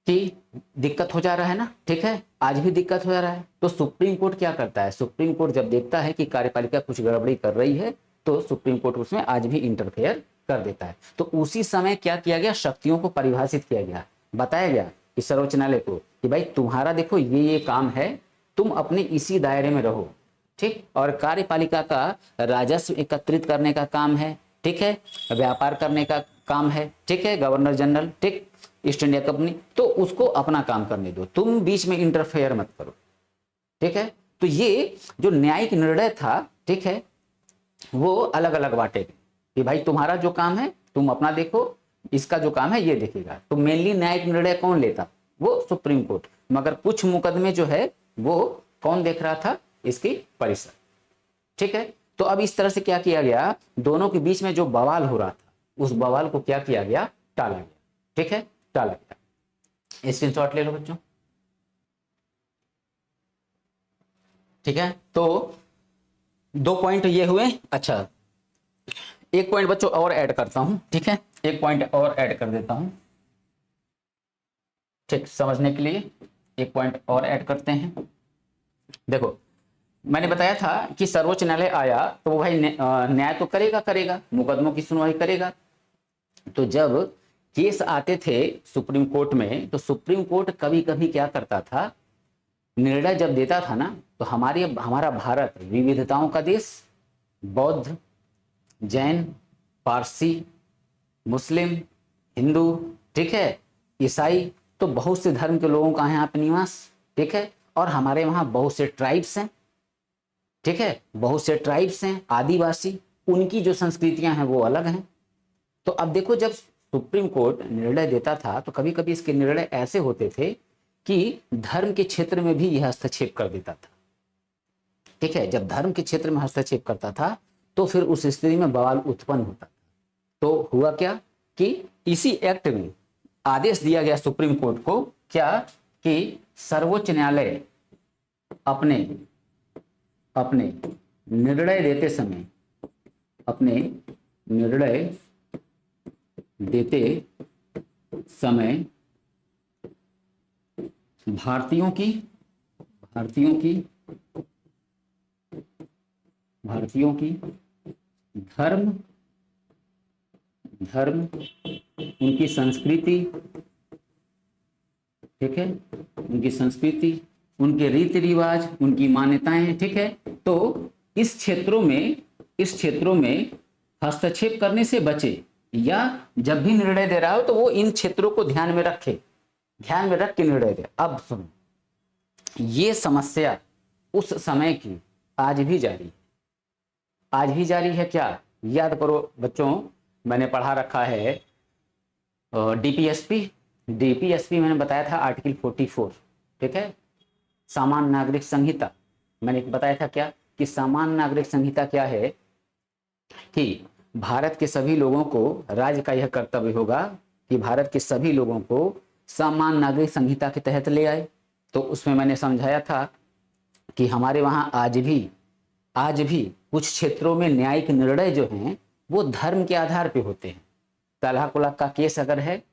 कि दिक्कत हो जा रहा है ना, ठीक है, आज भी दिक्कत हो जा रहा है। तो सुप्रीम कोर्ट क्या करता है, सुप्रीम कोर्ट जब देखता है कि कार्यपालिका कुछ गड़बड़ी कर रही है तो सुप्रीम कोर्ट उसमें आज भी इंटरफेयर कर देता है। तो उसी समय क्या किया गया, शक्तियों को परिभाषित किया गया, बताया गया कि सर्वोच्च न्यायालय को कि भाई तुम्हारा देखो ये काम है, तुम अपने इसी दायरे में रहो। ठीक, और कार्यपालिका का राजस्व एकत्रित करने का काम है, ठीक है, व्यापार करने का काम है, ठीक है, गवर्नर जनरल, ठीक, ईस्ट इंडिया कंपनी, तो उसको अपना काम करने दो, तुम बीच में इंटरफेयर मत करो। ठीक है, तो ये जो न्यायिक निर्णय था, ठीक है, वो अलग अलग बांटे गए कि भाई तुम्हारा जो काम है तुम अपना देखो, इसका जो काम है ये देखेगा। तो मेनली न्यायिक निर्णय कौन लेता, वो सुप्रीम कोर्ट, मगर कुछ मुकदमे जो है वो कौन देख रहा था, इसकी परिषद। ठीक है, तो अब इस तरह से क्या किया गया, दोनों के बीच में जो बवाल हो रहा था उस बवाल को क्या किया गया, टाला गया। ठीक है, टाला गया। स्क्रीनशॉट ले लो बच्चों। ठीक है, तो 2 पॉइंट ये हुए। अच्छा, एक पॉइंट बच्चों और ऐड करता हूं, ठीक है, एक पॉइंट और ऐड कर देता हूं, ठीक, समझने के लिए एक पॉइंट और ऐड करते हैं। देखो मैंने बताया था कि सर्वोच्च न्यायालय आया तो वो भाई न्याय तो करेगा करेगा, मुकदमों की सुनवाई करेगा। तो जब केस आते थे सुप्रीम कोर्ट में, तो सुप्रीम कोर्ट कभी कभी क्या करता था, निर्णय जब देता था ना, तो हमारा भारत विविधताओं का देश, बौद्ध, जैन, पारसी, मुस्लिम, हिंदू, ठीक है, ईसाई, तो बहुत से धर्म के लोगों का यहाँ पे निवास। ठीक है, और हमारे वहाँ बहुत से ट्राइब्स हैं। ठीक है, बहुत से ट्राइब्स हैं, आदिवासी, उनकी जो संस्कृतियां हैं वो अलग हैं। तो अब देखो जब सुप्रीम कोर्ट निर्णय देता था तो कभी कभी इसके निर्णय ऐसे होते थे कि धर्म के क्षेत्र में भी यह हस्तक्षेप कर देता था। ठीक है, जब धर्म के क्षेत्र में हस्तक्षेप करता था तो फिर उस स्थिति में बवाल उत्पन्न होता था। तो हुआ क्या कि इसी एक्ट में आदेश दिया गया सुप्रीम कोर्ट को, क्या कि सर्वोच्च न्यायालय अपने अपने निर्णय देते समय, अपने निर्णय देते समय भारतीयों की भारतीयों की भारतीयों की धर्म धर्म, उनकी संस्कृति, ठीक है, उनकी संस्कृति, उनके रीति रिवाज, उनकी मान्यताएं, ठीक है। तो इस क्षेत्रों में हस्तक्षेप करने से बचे, या जब भी निर्णय दे रहा हो तो वो इन क्षेत्रों को ध्यान में रख के निर्णय दे। अब सुनो, ये समस्या उस समय की आज भी जारी है। आज भी जारी है क्या? याद करो बच्चों, मैंने पढ़ा रखा है डीपीएसपी मैंने बताया था आर्टिकल 44, ठीक है, सामान्य नागरिक संहिता। मैंने बताया था क्या कि सामान्य नागरिक संहिता क्या है कि भारत के सभी लोगों को, राज्य का यह कर्तव्य होगा कि भारत के सभी लोगों को सामान्य नागरिक संहिता के तहत ले आए। तो उसमें मैंने समझाया था कि हमारे वहाँ आज भी कुछ क्षेत्रों में न्यायिक निर्णय जो हैं वो धर्म के आधार पे होते हैं। तल्हा कुल्हा का केस अगर है,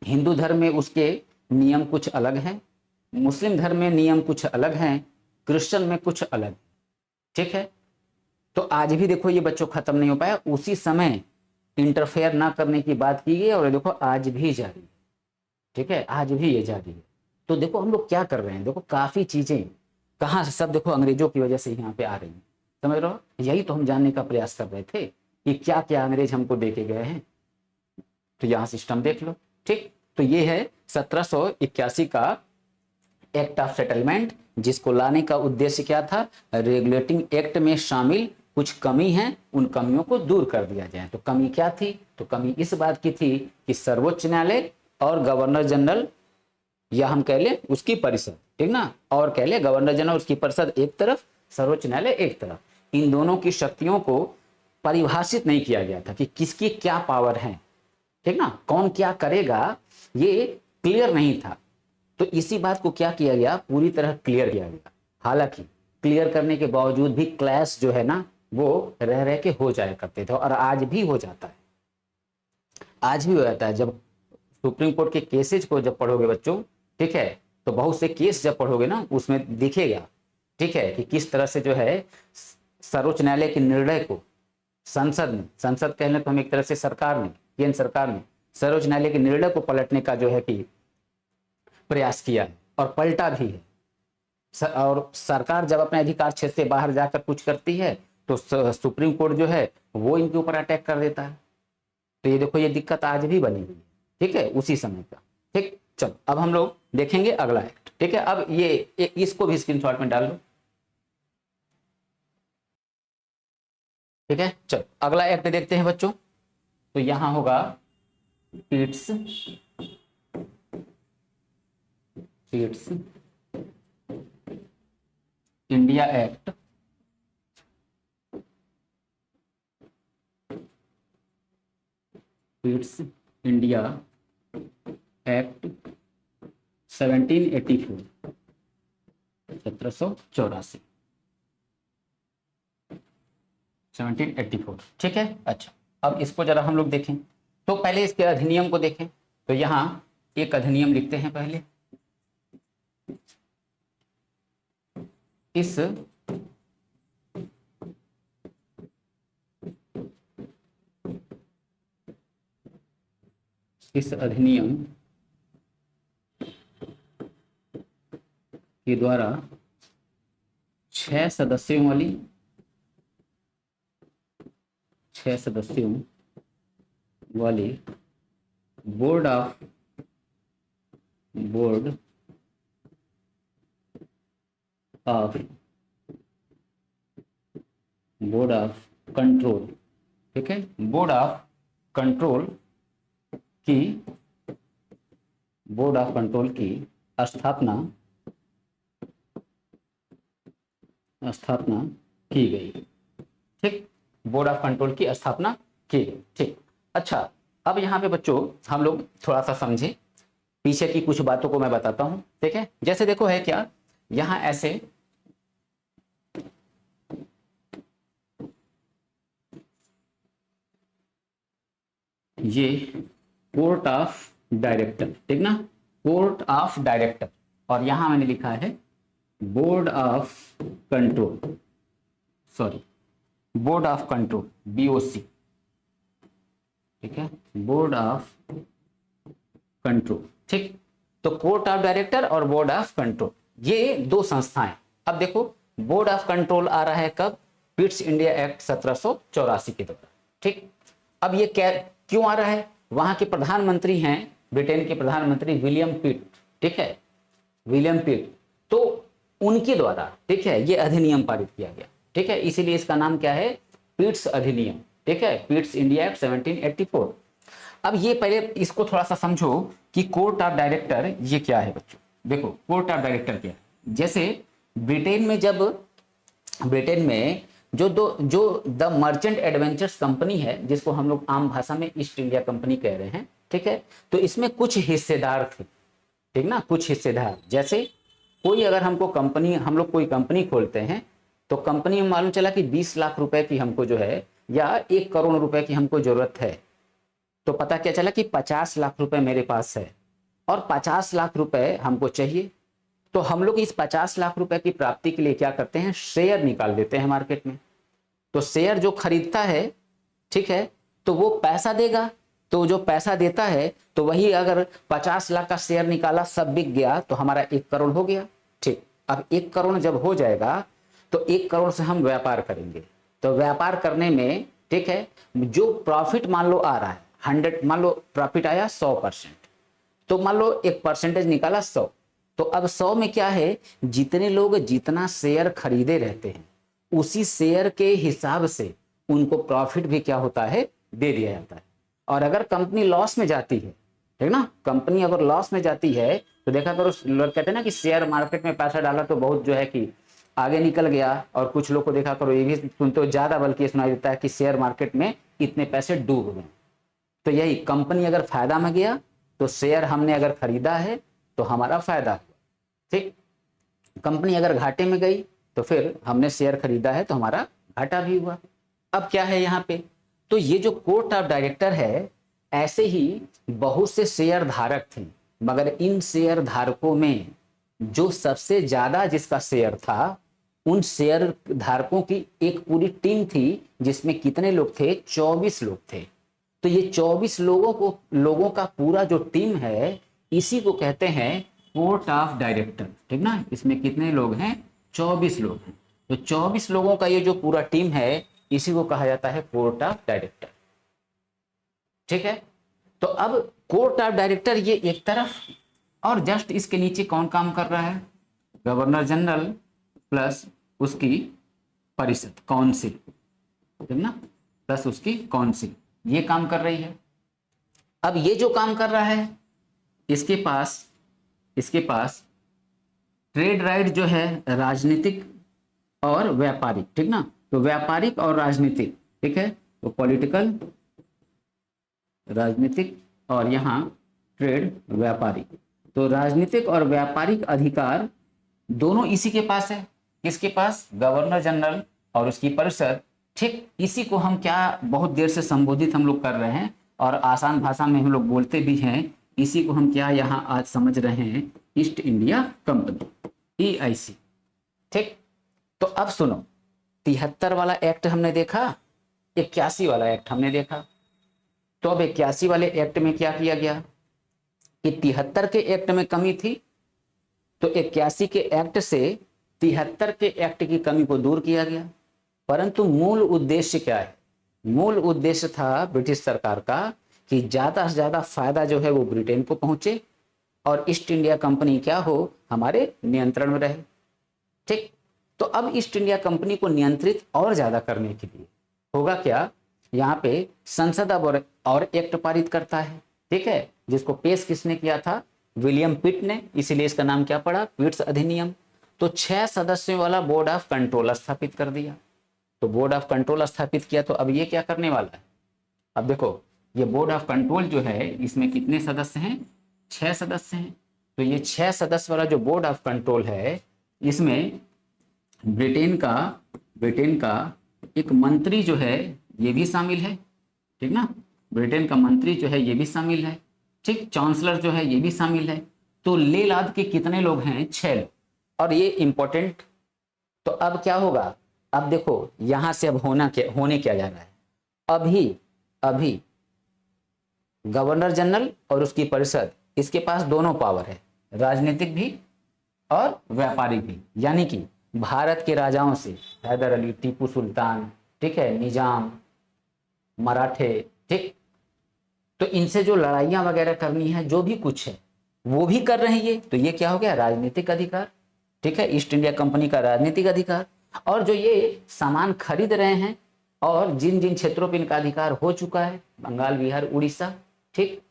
हिंदू धर्म में उसके नियम कुछ अलग हैं, मुस्लिम धर्म में नियम कुछ अलग हैं, क्रिश्चियन में कुछ अलग, ठीक है। तो आज भी देखो ये बच्चों खत्म नहीं हो पाया, उसी समय इंटरफेयर ना करने की बात की गई और देखो आज भी जारी है, ठीक है, आज भी ये जारी है। तो देखो हम लोग क्या कर रहे हैं, देखो काफी चीजें कहाँ से सब देखो अंग्रेजों की वजह से यहाँ पे आ रही हैं, समझ रहे हो। यही तो हम जानने का प्रयास कर रहे थे कि क्या क्या अंग्रेज हमको दे के गए हैं। तो यहाँ सिस्टम देख लो, ठीक। तो ये है 1781 का एक्ट ऑफ सेटलमेंट, जिसको लाने का उद्देश्य क्या था, रेगुलेटिंग एक्ट में शामिल कुछ कमी है, उन कमियों को दूर कर दिया जाए। तो कमी क्या थी? तो कमी इस बात की थी कि सर्वोच्च न्यायालय और गवर्नर जनरल, या हम कह लें उसकी परिषद, ठीक ना, और कह लें गवर्नर जनरल उसकी परिषद एक तरफ, सर्वोच्च न्यायालय एक तरफ, इन दोनों की शक्तियों को परिभाषित नहीं किया गया था कि किसकी क्या पावर है, ठीक ना, कौन क्या करेगा, ये क्लियर नहीं था। तो इसी बात को क्या किया गया, पूरी तरह क्लियर किया गया। हालांकि क्लियर करने के बावजूद भी क्लैश जो है ना वो रह के हो जाया करते थे, और आज भी हो जाता है, आज भी हो जाता है। जब सुप्रीम कोर्ट के केसेज को जब पढ़ोगे बच्चों, ठीक है, तो बहुत से केस जब पढ़ोगे ना उसमें दिखेगा, ठीक है, कि किस तरह से जो है सर्वोच्च न्यायालय के निर्णय को संसद कहने तो हम एक तरह से सरकार ने, केंद्र सरकार ने सर्वोच्च न्यायालय के निर्णय को पलटने का जो है कि प्रयास किया है और पलटा भी है। और सरकार जब अपने अधिकार क्षेत्र से बाहर जाकर कुछ करती है तो सुप्रीम कोर्ट जो है वो इनके ऊपर अटैक कर देता है। तो ये देखो ये दिक्कत आज भी बनी हुई है, ठीक है, उसी समय का, ठीक। चलो अब हम लोग देखेंगे अगला एक्ट, ठीक है। अब ये इसको भी स्क्रीनशॉट में डाल लो, ठीक है। चलो अगला एक्ट देखते हैं बच्चों। तो यहां होगा Pitt's India act, Pitt's India act 1784, 1784, 1784, ठीक है। अच्छा अब इसको जरा हम लोग देखें, तो पहले इसके अधिनियम को देखें। तो यहां एक अधिनियम लिखते हैं पहले। इस अधिनियम के द्वारा 6 सदस्यों वाली बोर्ड ऑफ कंट्रोल, ठीक है, बोर्ड ऑफ कंट्रोल की स्थापना की गई, ठीक। बोर्ड ऑफ कंट्रोल की स्थापना की गई, ठीक। अच्छा अब यहाँ पे बच्चों हम लोग थोड़ा सा समझे, पीछे की कुछ बातों को मैं बताता हूं, ठीक है। जैसे देखो है क्या, यहां ऐसे ये कोर्ट ऑफ डायरेक्टर, ठीक ना, कोर्ट ऑफ डायरेक्टर, और यहां मैंने लिखा है board of control, board of control, BOC, ठीक है, बोर्ड ऑफ कंट्रोल। ठीक, तो कोर्ट ऑफ डायरेक्टर और बोर्ड ऑफ कंट्रोल ये दो संस्थाएं। अब देखो बोर्ड ऑफ कंट्रोल आ रहा है कब, पिट्स इंडिया एक्ट 1784 के दौरान। ठीक, अब ये क्या क्यों आ रहा है, वहां के प्रधानमंत्री हैं ब्रिटेन के प्रधानमंत्री विलियम पिट। ठीक है, विलियम पिट, तो उनके द्वारा ठीक है ये अधिनियम पारित किया गया। ठीक है, इसीलिए इसका नाम क्या है, पिट्स अधिनियम। ठीक है, पिट्स इंडिया एक्ट 1784। अब ये पहले इसको थोड़ा सा समझो कि कोर्ट ऑफ डायरेक्टर ये क्या है बच्चों। देखो कोर्ट ऑफ डायरेक्टर क्या है, जैसे ब्रिटेन में जब ब्रिटेन में जो द मर्चेंट एडवेंचर्स कंपनी है, जिसको हम लोग आम भाषा में ईस्ट इंडिया कंपनी कह रहे हैं। ठीक है, तो इसमें कुछ हिस्सेदार थे। ठीक ना, कुछ हिस्सेदार, जैसे कोई अगर हमको कंपनी, हम लोग कोई कंपनी खोलते हैं तो कंपनी में मालूम चला कि 20 लाख रुपए की हमको जो है या 1 करोड़ रुपए की हमको जरूरत है, तो पता क्या चला कि 50 लाख रुपए मेरे पास है और 50 लाख रुपए हमको चाहिए। तो हम लोग इस 50 लाख रुपए की प्राप्ति के लिए क्या करते हैं, शेयर निकाल देते हैं मार्केट में। तो शेयर जो खरीदता है, ठीक है, तो वो पैसा देगा, तो जो पैसा देता है तो वही अगर 50 लाख का शेयर निकाला, सब बिक गया, तो हमारा 1 करोड़ हो गया। ठीक, अब 1 करोड़ जब हो जाएगा तो 1 करोड़ से हम व्यापार करेंगे। तो व्यापार करने में ठीक है, जो प्रॉफिट मान लो आ रहा है 100, मान लो प्रॉफिट आया 100%, तो मान लो एक परसेंटेज निकाला 100, तो अब 100 में क्या है, जितने लोग जितना शेयर खरीदे रहते हैं उसी शेयर के हिसाब से उनको प्रॉफिट भी क्या होता है, दे दिया जाता है। और अगर कंपनी लॉस में जाती है, ठीक ना, कंपनी अगर लॉस में जाती है तो देखा करो, लोग कहते हैं ना कि शेयर मार्केट में पैसा डाला तो बहुत जो है कि आगे निकल गया, और कुछ लोग को देखा करो ये भी सुनते हो ज्यादा, बल्कि सुनाई देता है कि शेयर मार्केट में इतने पैसे डूब गए। तो यही कंपनी अगर फायदा में गया तो शेयर हमने अगर खरीदा है तो हमारा फायदा हुआ। ठीक, कंपनी अगर घाटे में गई तो फिर हमने शेयर खरीदा है तो हमारा घाटा भी हुआ। अब क्या है यहाँ पे, तो ये जो कोर्ट ऑफ डायरेक्टर है, ऐसे ही बहुत से शेयर धारक थे, मगर इन शेयर धारकों में जो सबसे ज्यादा जिसका शेयर था, उन शेयर धारकों की एक पूरी टीम थी, जिसमें कितने लोग थे, 24 लोग थे। तो ये 24 लोगों का पूरा जो टीम है, इसी को कहते हैं कोर्ट ऑफ डायरेक्टर। ठीक ना, इसमें कितने लोग हैं, 24 लोग हैं। तो 24 लोगों का ये जो पूरा टीम है, इसी को कहा जाता है कोर्ट ऑफ डायरेक्टर। ठीक है, तो अब कोर्ट ऑफ डायरेक्टर ये एक तरफ, और जस्ट इसके नीचे कौन काम कर रहा है, गवर्नर जनरल प्लस उसकी परिषद, काउंसिल, ठीक ना, प्लस उसकी काउंसिल, ये काम कर रही है। अब ये जो काम कर रहा है, इसके पास ट्रेड राइट जो है राजनीतिक और व्यापारिक, ठीक ना, तो व्यापारिक और राजनीतिक, ठीक है, तो पॉलिटिकल, राजनीतिक, और यहाँ ट्रेड, व्यापारिक। तो राजनीतिक और व्यापारिक अधिकार दोनों इसी के पास है। किसके पास, गवर्नर जनरल और उसकी परिषद। ठीक, इसी को हम क्या बहुत देर से संबोधित हम लोग कर रहे हैं, और आसान भाषा में हम लोग बोलते भी हैं, इसी को हम क्या यहाँ आज समझ रहे हैं, ईस्ट इंडिया कंपनी, EIC। ठीक, तो अब सुनो, 73 वाला एक्ट हमने देखा, 81 वाला एक्ट हमने देखा। तो अब 81 वाले एक्ट में क्या किया गया कि 73 के एक्ट में कमी थी, तो 81 के एक्ट से 73 के एक्ट की कमी को दूर किया गया। परंतु मूल उद्देश्य क्या है, मूल उद्देश्य था ब्रिटिश सरकार का कि ज्यादा से ज्यादा फायदा जो है वो ब्रिटेन को पहुंचे, और ईस्ट इंडिया कंपनी क्या हो, हमारे नियंत्रण में रहे। ठीक, तो अब ईस्ट इंडिया कंपनी को नियंत्रित और ज्यादा करने के लिए होगा क्या, यहाँ पे संसद अब और एक्ट पारित करता है। ठीक है, जिसको पेश किसने किया था, विलियम पिट ने, इसीलिए इसका नाम क्या पड़ा, पिट्स अधिनियम। तो 6 सदस्यों वाला बोर्ड ऑफ कंट्रोल स्थापित कर दिया। तो बोर्ड ऑफ कंट्रोल स्थापित किया, तो अब ये क्या करने वाला है, अब देखो ये बोर्ड ऑफ कंट्रोल जो है, इसमें कितने सदस्य हैं, 6 सदस्य हैं। तो ये 6 सदस्य वाला जो बोर्ड ऑफ कंट्रोल है, इसमें ब्रिटेन का एक मंत्री जो है ये भी शामिल है। ठीक ना, ब्रिटेन का मंत्री जो है ये भी शामिल है। ठीक, चांसलर जो है ये भी शामिल है। तो ले लाद के कितने लोग हैं, 6 लोग। और ये इंपॉर्टेंट, तो अब क्या होगा, अब देखो यहां से अब होने क्या जा रहा है, अभी गवर्नर जनरल और उसकी परिषद, इसके पास दोनों पावर है, राजनीतिक भी और व्यापारिक भी। यानी कि भारत के राजाओं से हैदर अली, टीपू सुल्तान, ठीक है, निजाम, मराठे, ठीक, तो इनसे जो लड़ाइयां वगैरह करनी है, जो भी कुछ है वो भी कर रहे हैं ये, तो ये क्या हो गया, राजनीतिक अधिकार। ठीक है, ईस्ट इंडिया कंपनी का राजनीतिक अधिकार। और जो ये सामान खरीद रहे हैं और जिन जिन क्षेत्रों पर इनका अधिकार हो चुका है, बंगाल, बिहार, उड़ीसा, ठीक,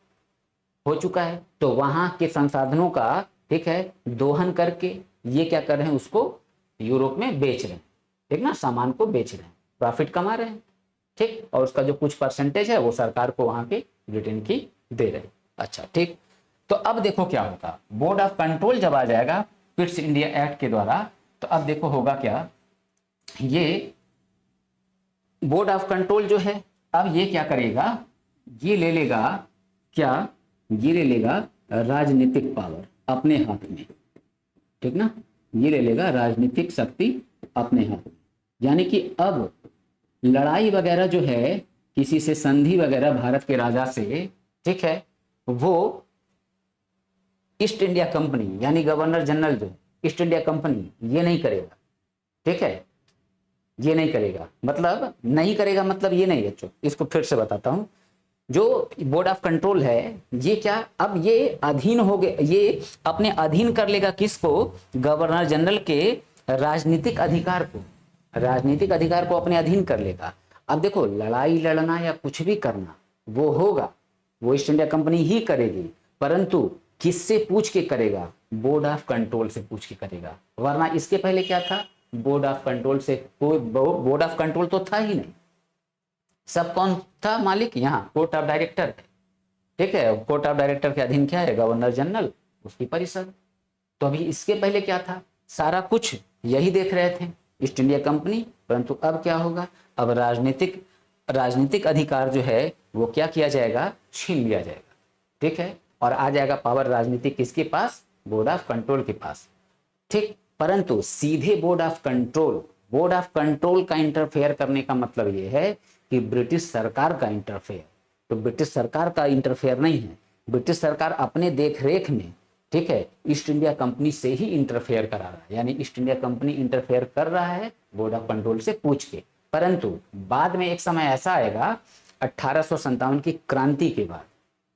हो चुका है, तो वहां के संसाधनों का, ठीक है, दोहन करके ये क्या कर रहे हैं, उसको यूरोप में बेच रहे हैं, ठीक ना, सामान को बेच रहे हैं, प्रॉफिट कमा रहे हैं, ठीक, और उसका जो कुछ परसेंटेज है वो सरकार को वहां के ब्रिटेन की दे रहे हैं। अच्छा, ठीक, तो अब देखो क्या होगा, बोर्ड ऑफ कंट्रोल जब आ जाएगा पिट्स इंडिया एक्ट के द्वारा, तो अब देखो होगा क्या, ये बोर्ड ऑफ कंट्रोल जो है, अब ये क्या करेगा, ये ले लेगा क्या, ये ले लेगा राजनीतिक पावर अपने हाथ में, ठीक ना, ये ले लेगा राजनीतिक शक्ति अपने हाथ में। यानी कि अब लड़ाई वगैरह जो है, किसी से संधि वगैरह भारत के राजा से, ठीक है, वो ईस्ट इंडिया कंपनी यानी गवर्नर जनरल जो ईस्ट इंडिया कंपनी ये नहीं करेगा, ठीक है, ये नहीं करेगा, मतलब नहीं करेगा, मतलब ये नहीं बच्चों, इसको फिर से बताता हूं, जो बोर्ड ऑफ कंट्रोल है ये क्या, अब ये अधीन हो गए, ये अपने अधीन कर लेगा किसको, गवर्नर जनरल के राजनीतिक अधिकार को, राजनीतिक अधिकार को अपने अधीन कर लेगा। अब देखो लड़ाई लड़ना या कुछ भी करना वो होगा, वो ईस्ट इंडिया कंपनी ही करेगी, परंतु किससे पूछ के करेगा, बोर्ड ऑफ कंट्रोल से पूछ के करेगा। वरना इसके पहले क्या था, बोर्ड ऑफ कंट्रोल से कोई, बोर्ड ऑफ कंट्रोल तो था ही नहीं, सब कौन था मालिक, यहाँ कोर्ट ऑफ डायरेक्टर है, ठीक है, कोर्ट ऑफ डायरेक्टर के अधीन क्या है, गवर्नर जनरल, उसकी परिषद। तो अभी इसके पहले क्या था, सारा कुछ यही देख रहे थे ईस्ट इंडिया कंपनी, परंतु अब क्या होगा, अब राजनीतिक अधिकार जो है वो क्या किया जाएगा, छीन लिया जाएगा, ठीक है, और आ जाएगा पावर राजनीतिक किसके पास, बोर्ड ऑफ कंट्रोल के पास, ठीक। परंतु सीधे बोर्ड ऑफ कंट्रोल का इंटरफेयर करने का मतलब यह है कि ब्रिटिश सरकार का इंटरफेयर, तो ब्रिटिश सरकार का इंटरफेयर नहीं है, ब्रिटिश सरकार अपने देखरेख में, ठीक है, ईस्ट इंडिया कंपनी से ही इंटरफेयर करा रहा है, यानी ईस्ट इंडिया कंपनी इंटरफेयर कर रहा है बोर्ड ऑफ कंट्रोल से पूछ के। परंतु बाद में एक समय ऐसा आएगा 1857 की क्रांति के बाद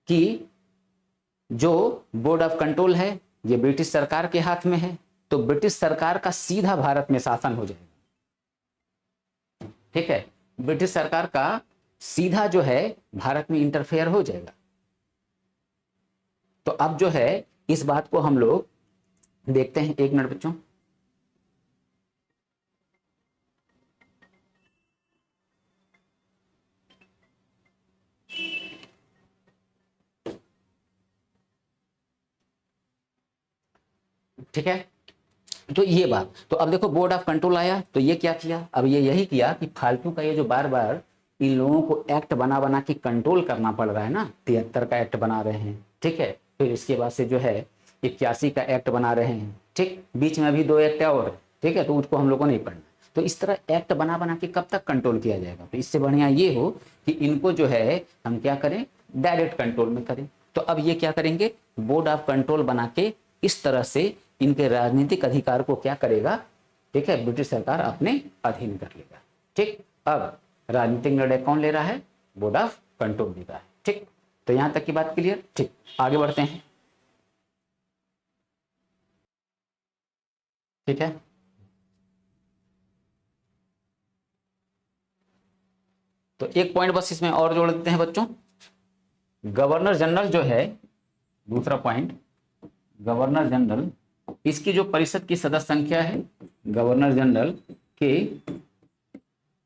कि जो बोर्ड ऑफ कंट्रोल है ये ब्रिटिश सरकार के हाथ में है, तो ब्रिटिश सरकार का सीधा भारत में शासन हो जाएगा, ठीक है, ब्रिटिश सरकार का सीधा जो है भारत में इंटरफेयर हो जाएगा। तो अब जो है इस बात को हम लोग देखते हैं, एक मिनट बच्चों, ठीक है, तो ये बात, तो अब देखो बोर्ड ऑफ कंट्रोल आया, तो ये क्या किया, अब ये यही किया कि फालतू का ये जो बार बार इन लोगों को एक्ट बना बना के कंट्रोल करना पड़ रहा है ना, 73 का एक्ट बना रहे हैं, ठीक है, फिर इसके बाद से जो है 81 का एक्ट बना रहे हैं, ठीक, बीच में अभी 2 एक्ट और, ठीक है, तो उसको हम लोग को नहीं पढ़ना। तो इस तरह एक्ट बना बना के कब तक कंट्रोल किया जाएगा, तो इससे बढ़िया ये हो कि इनको जो है हम क्या करें, डायरेक्ट कंट्रोल में करें। तो अब ये क्या करेंगे, बोर्ड ऑफ कंट्रोल बना के इस तरह से इनके राजनीतिक अधिकार को क्या करेगा, ठीक है, ब्रिटिश सरकार अपने अधीन कर लेगा, ठीक। अब राजनीतिक निर्णय कौन ले रहा है, बोर्ड ऑफ कंट्रोल ले रहा है, ठीक। तो यहां तक की बात क्लियर, ठीक, आगे बढ़ते हैं, ठीक है। तो एक पॉइंट बस इसमें और जोड़ देते हैं बच्चों, गवर्नर जनरल जो है, दूसरा पॉइंट, गवर्नर जनरल, इसकी जो परिषद की सदस्य संख्या है, गवर्नर जनरल के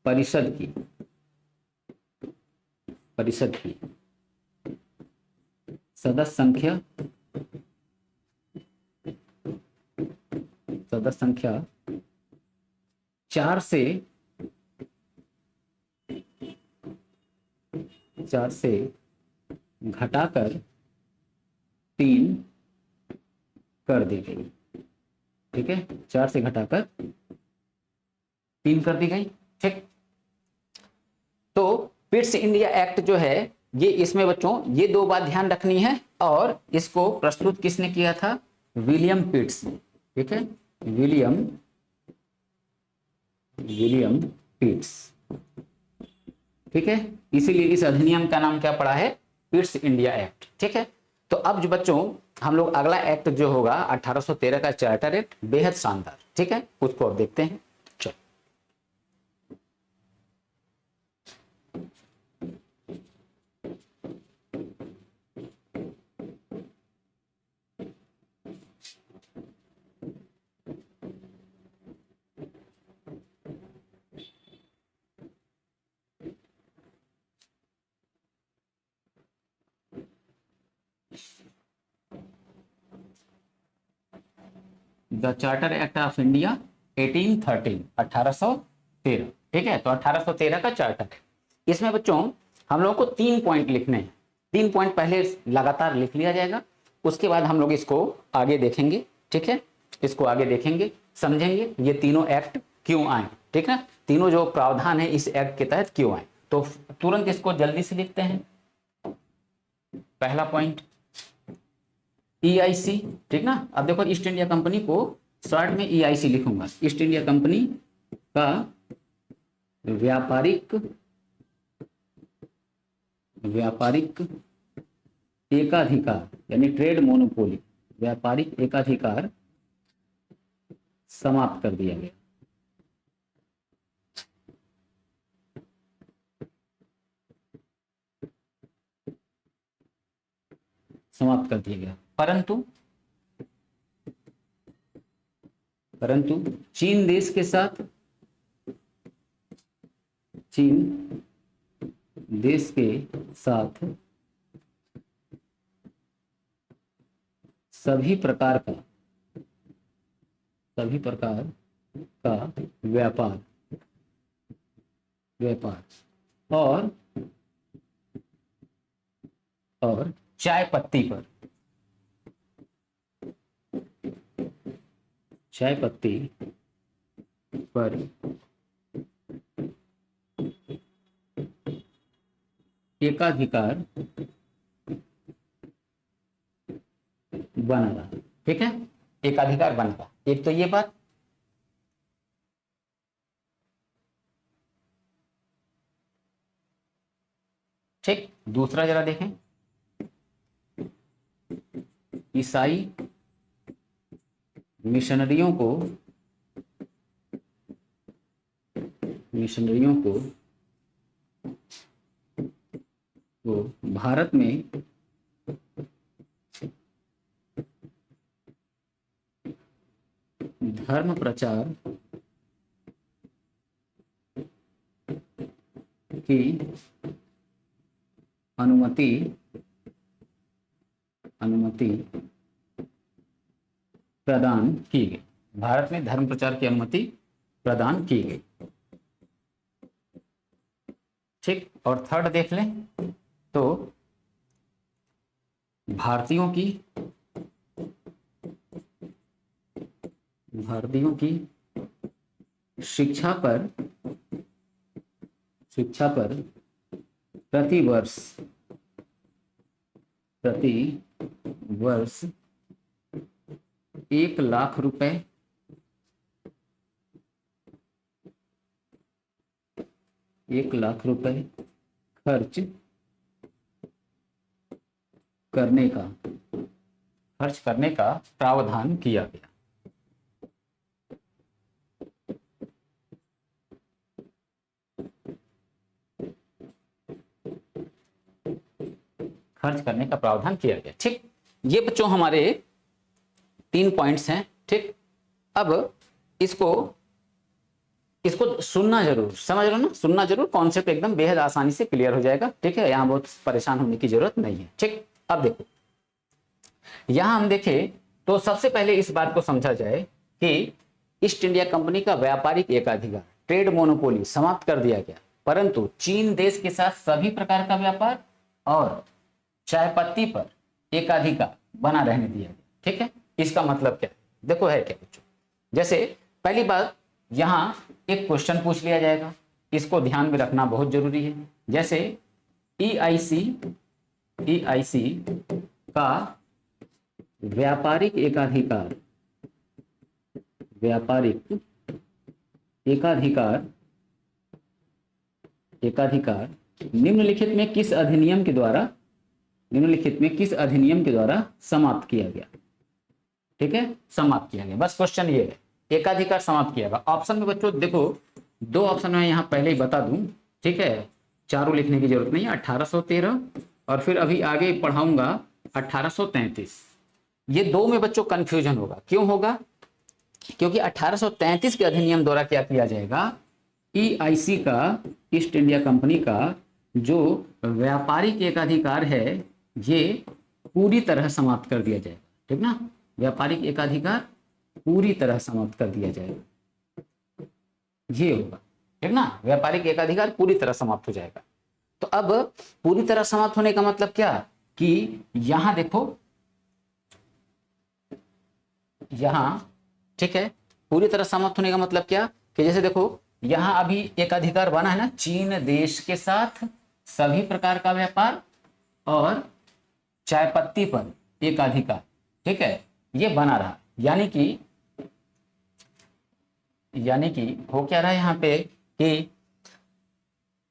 परिषद की सदस्य संख्या 4 से घटाकर 3 कर दी गई, ठीक है, 4 से घटाकर 3 कर दी गई, ठीक। तो पिट्स इंडिया एक्ट जो है ये इसमें बच्चों ये दो बात ध्यान रखनी है, और इसको प्रस्तुत किसने किया था? विलियम पिट्स ने। ठीक है, विलियम विलियम पिट्स। ठीक है, इसीलिए इस अधिनियम का नाम क्या पड़ा है? Pitt's India act. ठीक है, तो अब जो बच्चों हम लोग अगला एक्ट जो होगा 1813 का चार्टर एक्ट, बेहद शानदार। ठीक है, उसको अब देखते हैं। चलो, the charter act of India 1813, 1813। ठीक है, तो 1813 का चार्टर है। इसमें बच्चों हम लोगों को 3 पॉइंट लिखने हैं। 3 पॉइंट पहले लगातार लिख लिया जाएगा, उसके बाद हम लोग इसको आगे देखेंगे। ठीक है, इसको आगे देखेंगे, समझेंगे ये तीनों एक्ट क्यों आए। ठीक है, तीनों जो प्रावधान है इस एक्ट के तहत क्यों आए। तो तुरंत इसको जल्दी से लिखते हैं। पहला पॉइंट EIC। ठीक ना, अब देखो ईस्ट इंडिया कंपनी को शॉर्ट में EIC लिखूंगा, ईस्ट इंडिया कंपनी का व्यापारिक एकाधिकार, यानी ट्रेड मोनोपोली, व्यापारिक एकाधिकार समाप्त कर दिया गया। समाप्त कर दिया गया, परंतु चीन देश के साथ, चीन देश के साथ सभी प्रकार का व्यापार और चाय पत्ती पर एकाधिकार बना रहा। ठीक है, एकाधिकार बना रहा। एक तो ये बात। ठीक, दूसरा जरा देखें, ईसाई मिशनरियों को भारत में धर्म प्रचार की अनुमति प्रदान की गई। भारत में धर्म प्रचार की अनुमति प्रदान की गई। ठीक, और थर्ड देख लें तो भारतीयों की शिक्षा पर प्रति वर्ष 1,00,000 रुपए खर्च करने का प्रावधान किया गया। खर्च करने का प्रावधान किया गया। ठीक, ये बच्चों हमारे 3 पॉइंट्स हैं। ठीक, अब इसको सुनना जरूर, समझ लो ना, सुनना जरूर, कॉन्सेप्ट एकदम बेहद आसानी से क्लियर हो जाएगा। ठीक है, यहाँ बहुत परेशान होने की जरूरत नहीं है। ठीक, अब देखो यहां हम देखें तो सबसे पहले इस बात को समझा जाए कि ईस्ट इंडिया कंपनी का व्यापारिक एकाधिकार, ट्रेड मोनोपोली समाप्त कर दिया गया, परंतु चीन देश के साथ सभी प्रकार का व्यापार और चाय पत्ती पर एकाधिकार बना रहने दिया गया। ठीक है, इसका मतलब क्या है? देखो है क्या बच्चों, जैसे पहली बात यहां एक क्वेश्चन पूछ लिया जाएगा, इसको ध्यान में रखना बहुत जरूरी है। जैसे EIC EIC का व्यापारिक एकाधिकार, व्यापारिक एकाधिकार एकाधिकार निम्नलिखित में किस अधिनियम के द्वारा, निम्नलिखित में किस अधिनियम के द्वारा समाप्त किया गया? ठीक है, समाप्त किया गया, बस क्वेश्चन ये है, एकाधिकार समाप्त किया गया। ऑप्शन में बच्चों देखो, दो ऑप्शन मैं यहाँ पहले ही बता दूं, ठीक है, चारों लिखने की जरूरत नहीं है। 1813 और फिर अभी आगे पढ़ाऊंगा 1833। ये दो में बच्चों कंफ्यूजन होगा, क्यों होगा? क्योंकि 1833 के अधिनियम द्वारा क्या किया जाएगा, EIC का, ईस्ट इंडिया कंपनी का जो व्यापारिक एकाधिकार है ये पूरी तरह समाप्त कर दिया जाएगा। ठीक ना, व्यापारिक एकाधिकार पूरी तरह समाप्त कर दिया जाएगा, ये होगा। ठीक ना, व्यापारिक एकाधिकार पूरी तरह समाप्त हो जाएगा। तो अब पूरी तरह समाप्त होने का मतलब क्या कि यहां देखो, यहां, ठीक है, पूरी तरह समाप्त होने का मतलब क्या कि जैसे देखो यहां अभी एक अधिकार बना है ना, चीन देश के साथ सभी प्रकार का व्यापार और चाय पत्ती पर एक अधिकार, ठीक है, ये बना रहा। यानी कि हो क्या रहा है यहाँ पे कि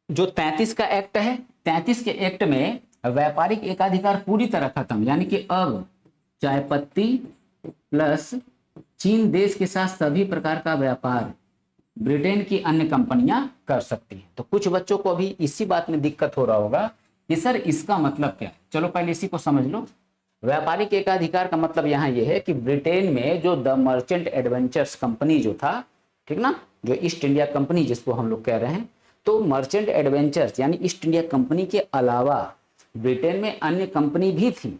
जो 33 का एक्ट है, 33 के एक्ट में व्यापारिक एकाधिकार पूरी तरह खत्म, यानी कि अब चाय पत्ती प्लस चीन देश के साथ सभी प्रकार का व्यापार ब्रिटेन की अन्य कंपनियां कर सकती हैं। तो कुछ बच्चों को अभी इसी बात में दिक्कत हो रहा होगा कि सर इसका मतलब क्या है। चलो पहले इसी को समझ लो। व्यापारिक एकाधिकार का मतलब यहाँ ये है कि ब्रिटेन में जो द मर्चेंट एडवेंचर्स कंपनी जो था, ठीक ना, जो ईस्ट इंडिया कंपनी जिसको हम लोग कह रहे हैं, तो मर्चेंट एडवेंचर्स यानी ईस्ट इंडिया कंपनी के अलावा ब्रिटेन में अन्य कंपनी भी थी।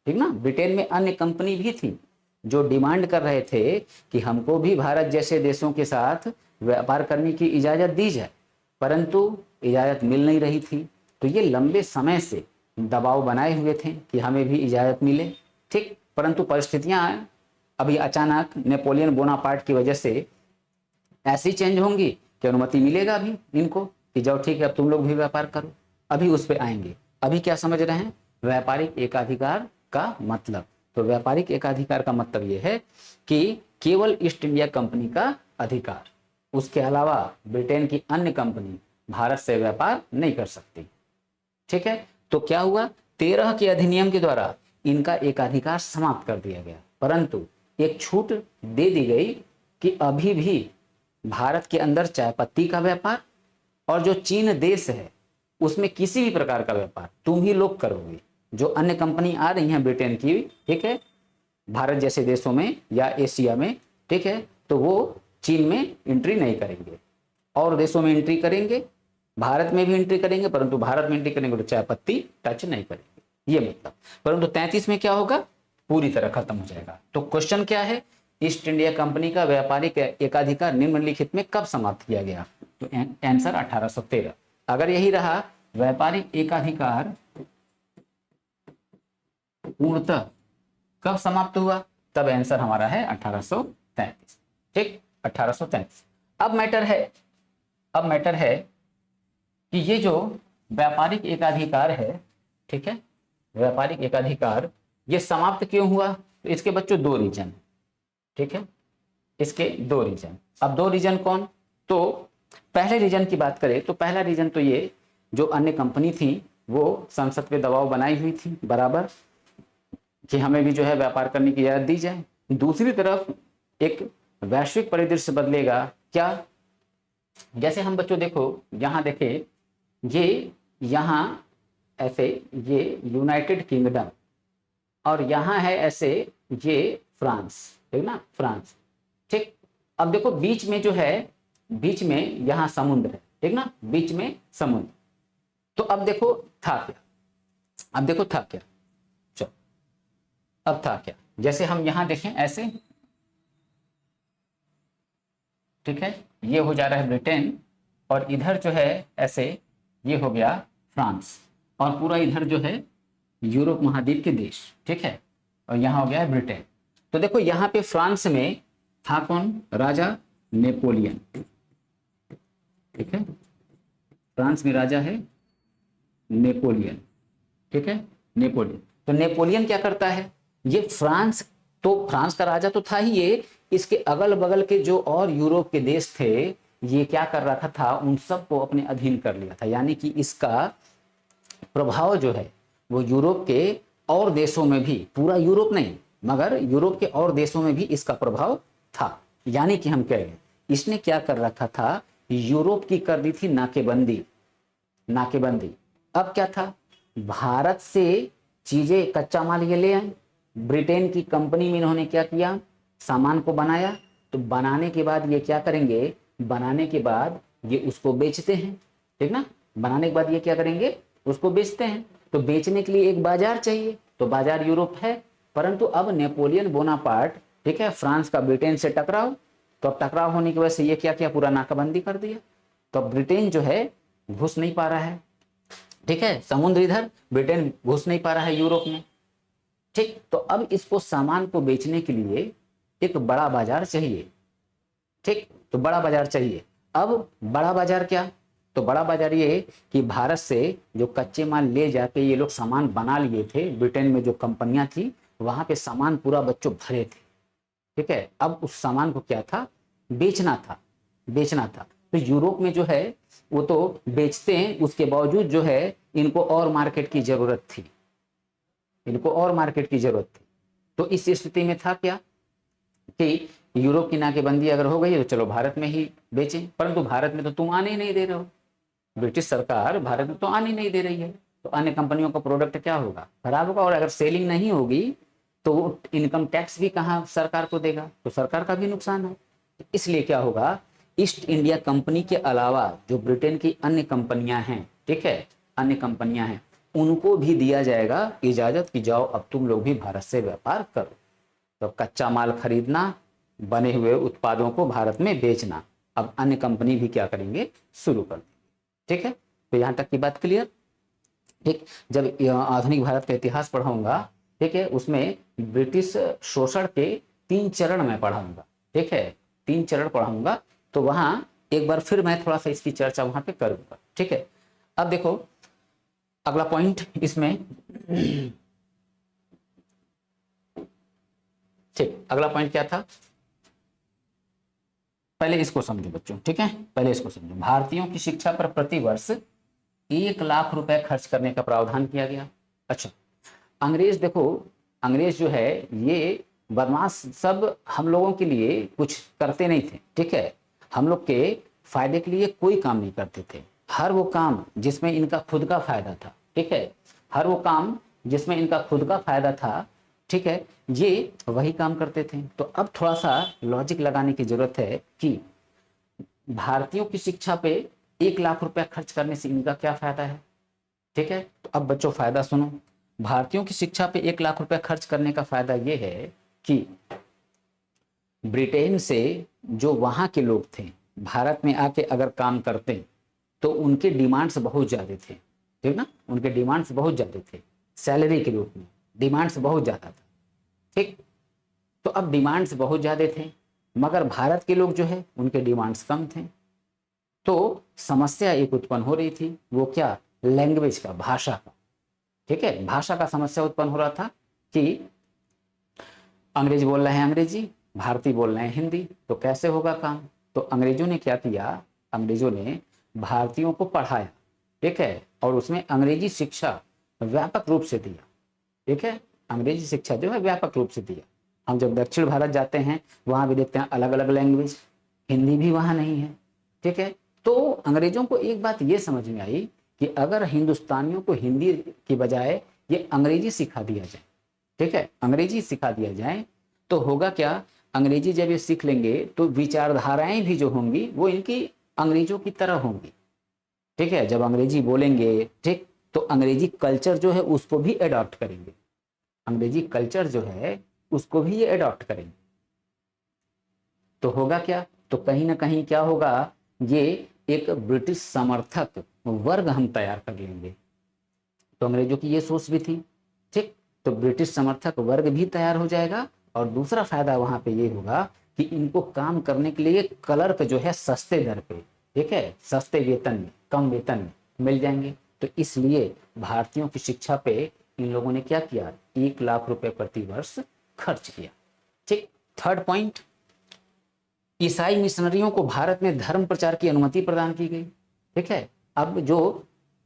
ठीक ना, ब्रिटेन में अन्य कंपनी भी थी जो डिमांड कर रहे थे कि हमको भी भारत जैसे देशों के साथ व्यापार करने की इजाजत दी जाए, परंतु इजाजत मिल नहीं रही थी। तो ये लंबे समय से दबाव बनाए हुए थे कि हमें भी इजाजत मिले, ठीक, परंतु परिस्थितियां अभी अचानक नेपोलियन बोनापार्ट की वजह से ऐसी चेंज होंगी कि अनुमति मिलेगा अभी इनको कि जाओ ठीक है अब तुम लोग भी व्यापार करो। अभी उस पर आएंगे। अभी क्या समझ रहे हैं व्यापारिक एकाधिकार का मतलब? तो व्यापारिक एकाधिकार का मतलब यह है कि केवल ईस्ट इंडिया कंपनी का अधिकार, उसके अलावा ब्रिटेन की अन्य कंपनी भारत से व्यापार नहीं कर सकती। ठीक है, तो क्या हुआ, 13 के अधिनियम के द्वारा इनका एकाधिकार समाप्त कर दिया गया, परंतु एक छूट दे दी गई कि अभी भी भारत के अंदर चाय पत्ती का व्यापार और जो चीन देश है उसमें किसी भी प्रकार का व्यापार तुम ही लोग करोगे। जो अन्य कंपनी आ रही हैं ब्रिटेन की, ठीक है, भारत जैसे देशों में या एशिया में, ठीक है, तो वो चीन में एंट्री नहीं करेंगे और देशों में एंट्री करेंगे, भारत में भी एंट्री करेंगे, परंतु भारत में एंट्री करेंगे तो चाय पत्ती टच नहीं करेंगे, ये मतलब। परंतु 33 में क्या होगा, पूरी तरह खत्म हो जाएगा। तो क्वेश्चन क्या है, ईस्ट इंडिया कंपनी का व्यापारिक एकाधिकार निम्नलिखित में कब समाप्त किया गया? तो आंसर 1813। अगर यही रहा व्यापारिक एकाधिकार पूर्णतः कब समाप्त हुआ, तब आंसर हमारा है 1833। ठीक, 1833। अब मैटर है कि ये जो व्यापारिक एकाधिकार है, ठीक है, व्यापारिक एकाधिकार ये समाप्त क्यों हुआ? तो इसके बच्चों दो रीजन, ठीक है, इसके दो रीजन। अब दो रीजन कौन? तो पहले रीजन की बात करें तो पहला रीजन तो ये, जो अन्य कंपनी थी वो संसद पे दबाव बनाई हुई थी बराबर कि हमें भी जो है व्यापार करने की इजाजत दी जाए। दूसरी तरफ एक वैश्विक परिदृश्य बदलेगा, क्या? जैसे हम बच्चों देखो यहाँ देखे, ये यहाँ ऐसे ये यूनाइटेड किंगडम और यहाँ है ऐसे ये फ्रांस, ठीक ना, फ्रांस, ठीक। अब देखो बीच में जो है, बीच में यहाँ समुद्र है, ठीक ना, बीच में समुद्र। तो अब देखो था क्या, अब देखो था क्या, चलो अब था क्या, जैसे हम यहाँ देखें ऐसे, ठीक है, ये हो जा रहा है ब्रिटेन और इधर जो है ऐसे ये हो गया फ्रांस और पूरा इधर जो है यूरोप महाद्वीप के देश, ठीक है, और यहाँ हो गया है ब्रिटेन। तो देखो यहाँ पे फ्रांस में था कौन, राजा नेपोलियन, ठीक है, फ्रांस में राजा है नेपोलियन, ठीक है, नेपोलियन। तो नेपोलियन क्या करता है, ये फ्रांस, तो फ्रांस का राजा तो था ही ये, इसके अगल बगल के जो और यूरोप के देश थे ये क्या कर रखा था, उन सबको अपने अधीन कर लिया था। यानी कि इसका प्रभाव जो है वो यूरोप के और देशों में भी, पूरा यूरोप नहीं मगर यूरोप के और देशों में भी इसका प्रभाव था। यानी कि हम कह रहे हैं इसने क्या कर रखा था, यूरोप की कर दी थी नाकेबंदी, नाकेबंदी। अब क्या था, भारत से चीजें कच्चा माल ये ले आए, ब्रिटेन की कंपनी में इन्होंने क्या किया, सामान को बनाया, तो बनाने के बाद ये क्या करेंगे, बनाने के बाद ये उसको बेचते हैं, ठीक ना, बनाने के बाद ये क्या करेंगे, उसको बेचते हैं। तो बेचने के लिए एक बाजार चाहिए, तो बाजार यूरोप है। परंतु अब नेपोलियन बोनापार्ट, ठीक है, फ्रांस का ब्रिटेन से टकराव, तो अब टकराव होने की वजह से ये क्या किया, पूरा नाकाबंदी कर दिया। तो अब ब्रिटेन जो है घुस नहीं पा रहा है, ठीक है, समुद्र इधर, ब्रिटेन घुस नहीं पा रहा है यूरोप में, ठीक। तो अब इसको सामान को बेचने के लिए एक बड़ा बाजार चाहिए, ठीक, तो बड़ा बाजार चाहिए। अब बड़ा बाजार क्या, तो बड़ा बाजार ये कि भारत से जो कच्चे माल ले जाके ये लोग सामान बना लिए थे, ब्रिटेन में जो कंपनियां थी वहां पे सामान पूरा बच्चों भरे थे, ठीक है। अब उस सामान को क्या था, बेचना था, बेचना था। तो यूरोप में जो है वो तो बेचते हैं, उसके बावजूद जो है इनको और मार्केट की जरूरत थी, इनको और मार्केट की जरूरत थी। तो इस स्थिति में था क्या कि यूरोप की नाकेबंदी अगर हो गई तो चलो भारत में ही बेचें, परंतु भारत में तो तुम आने ही नहीं दे रहे हो, ब्रिटिश सरकार भारत में तो आने नहीं दे रही है, तो अन्य कंपनियों का प्रोडक्ट क्या होगा, खराब होगा। और अगर सेलिंग नहीं होगी तो वो इनकम टैक्स भी कहाँ सरकार को देगा, तो सरकार का भी नुकसान है। इसलिए क्या होगा, ईस्ट इंडिया कंपनी के अलावा जो ब्रिटेन की अन्य कंपनियां हैं, ठीक है, अन्य कंपनियां हैं, उनको भी दिया जाएगा इजाजत कि जाओ अब तुम लोग भी भारत से व्यापार करो। तो कच्चा माल खरीदना, बने हुए उत्पादों को भारत में बेचना, अब अन्य कंपनी भी क्या करेंगे, शुरू कर देंगे, ठीक है। तो यहां तक की बात क्लियर, ठीक। जब आधुनिक भारत का इतिहास पढ़ाऊंगा, ठीक है, उसमें ब्रिटिश शोषण के 3 चरण मैं पढ़ाऊंगा, ठीक है, 3 चरण पढ़ाऊंगा, तो वहां एक बार फिर मैं थोड़ा सा इसकी चर्चा वहां पे करूंगा, ठीक है। अब देखो अगला पॉइंट इसमें, ठीक, अगला पॉइंट क्या था, पहले इसको समझो बच्चों, ठीक है, पहले इसको समझो। भारतीयों की शिक्षा पर प्रतिवर्ष 1 लाख रुपए खर्च करने का प्रावधान किया गया। अच्छा, अंग्रेज देखो, अंग्रेज जो है ये बदमाश सब हम लोगों के लिए कुछ करते नहीं थे, ठीक है, हम लोग के फायदे के लिए कोई काम नहीं करते थे। हर वो काम जिसमें इनका खुद का फायदा था, ठीक है, हर वो काम जिसमें इनका खुद का फायदा था, ठीक है, ये वही काम करते थे। तो अब थोड़ा सा लॉजिक लगाने की जरूरत है कि भारतीयों की शिक्षा पे 1 लाख रुपया खर्च करने से इनका क्या फायदा है, ठीक है। तो अब बच्चों फायदा सुनो, भारतीयों की शिक्षा पे 1 लाख रुपया खर्च करने का फायदा यह है कि ब्रिटेन से जो वहां के लोग थे भारत में आके अगर काम करते तो उनके डिमांड्स बहुत ज्यादा थे, ठीक ना, उनके डिमांड्स बहुत ज्यादा थे, सैलरी के रूप में डिमांड्स बहुत ज्यादा था, ठीक। तो अब डिमांड्स बहुत ज्यादा थे मगर भारत के लोग जो है उनके डिमांड्स कम थे। तो समस्या एक उत्पन्न हो रही थी, वो क्या, लैंग्वेज का, भाषा का, ठीक है, भाषा का समस्या उत्पन्न हो रहा था कि अंग्रेजी बोल रहे हैं अंग्रेजी, भारतीय बोल रहे हैं हिंदी, तो कैसे होगा काम। तो अंग्रेजों ने क्या किया, अंग्रेजों ने भारतीयों को पढ़ाया, ठीक है, और उसमें अंग्रेजी शिक्षा व्यापक रूप से दिया, ठीक है, अंग्रेजी शिक्षा जो है व्यापक रूप से दिया। हम जब दक्षिण भारत जाते हैं वहां भी देखते हैं अलग अलग लैंग्वेज, हिंदी भी वहां नहीं है, ठीक है। तो अंग्रेजों को एक बात ये समझ में आई कि अगर हिंदुस्तानियों को हिंदी की बजाय ये अंग्रेजी सिखा दिया जाए, ठीक है, अंग्रेजी सिखा दिया जाए तो होगा क्या, अंग्रेजी जब ये सीख लेंगे तो विचारधाराएं भी जो होंगी वो इनकी अंग्रेजों की तरह होंगी, ठीक है, जब अंग्रेजी बोलेंगे, ठीक, तो अंग्रेजी कल्चर जो है उसको भी एडॉप्ट करेंगे, अंग्रेजी कल्चर जो है उसको भी ये एडॉप्ट करेंगे। तो होगा क्या, तो कहीं ना कहीं क्या होगा, ये एक ब्रिटिश समर्थक वर्ग हम तैयार कर लेंगे। तो अंग्रेजों की ये सोच भी थी, ठीक, तो ब्रिटिश समर्थक वर्ग भी तैयार हो जाएगा। और दूसरा फायदा वहां पे ये होगा कि इनको काम करने के लिए क्लर्क जो है सस्ते दर पे, ठीक है, सस्ते वेतन में, कम वेतन में मिल जाएंगे। तो इसलिए भारतीयों की शिक्षा पे इन लोगों ने क्या किया, 1 लाख रुपए प्रति वर्ष खर्च किया। ठीक। थर्ड पॉइंट, ईसाई मिशनरियों को भारत में धर्म प्रचार की अनुमति प्रदान की गई। ठीक है। अब जो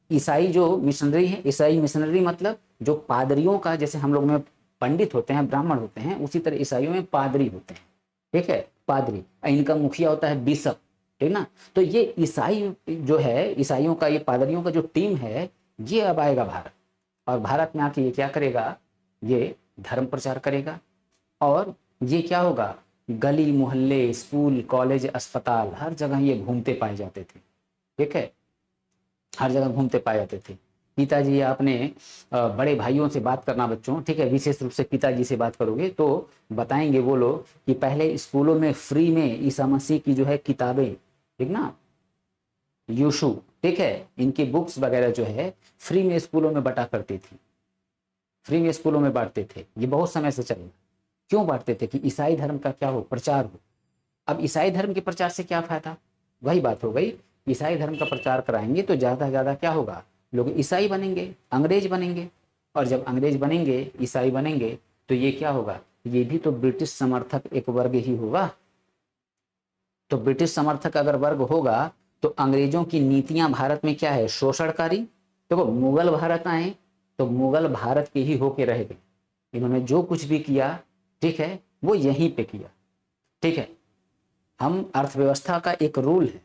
ईसाई जो मिशनरी है, ईसाई मिशनरी मतलब जो पादरियों का, जैसे हम लोग में पंडित होते हैं, ब्राह्मण होते हैं, उसी तरह ईसाइयों में पादरी होते हैं। ठीक है, पादरी, इनका मुखिया होता है बिशप। ठीक ना। तो ये ईसाई जो है, ईसाइयों का, ये पादरियों का जो टीम है, ये अब आएगा भारत, और भारत में आके ये क्या करेगा, ये धर्म प्रचार करेगा। और ये क्या होगा, गली मोहल्ले, स्कूल, कॉलेज, अस्पताल, हर जगह ये घूमते पाए जाते थे। ठीक है, हर जगह घूमते पाए जाते थे। पिताजी, आपने बड़े भाइयों से बात करना बच्चों, ठीक है, विशेष रूप से पिताजी से बात करोगे तो बताएंगे वो लोग कि पहले स्कूलों में फ्री में ईसा मसीह की जो है किताबें, ठीक ना, यीशु, ठीक है, इनकी बुक्स वगैरह जो है फ्री में स्कूलों में बंटा करती थी, फ्री में स्कूलों में बांटते थे। ये बहुत समय से चल, क्यों बांटते थे, कि ईसाई धर्म का क्या हो, प्रचार हो। अब ईसाई धर्म के प्रचार से क्या फायदा, वही बात हो गई, ईसाई धर्म का प्रचार कराएंगे तो ज्यादा से ज्यादा क्या होगा, लोग ईसाई बनेंगे, अंग्रेज बनेंगे, और जब अंग्रेज बनेंगे, ईसाई बनेंगे, तो ये क्या होगा, ये भी तो ब्रिटिश समर्थक एक वर्ग ही होगा। तो ब्रिटिश समर्थक अगर वर्ग होगा तो अंग्रेजों की नीतियां भारत में क्या है, शोषणकारी। देखो, मुगल भारत आए तो मुगल भारत के ही होके रह गए, इन्होंने जो कुछ भी किया, ठीक है, वो यहीं पे किया। ठीक है, हम अर्थव्यवस्था का एक रूल है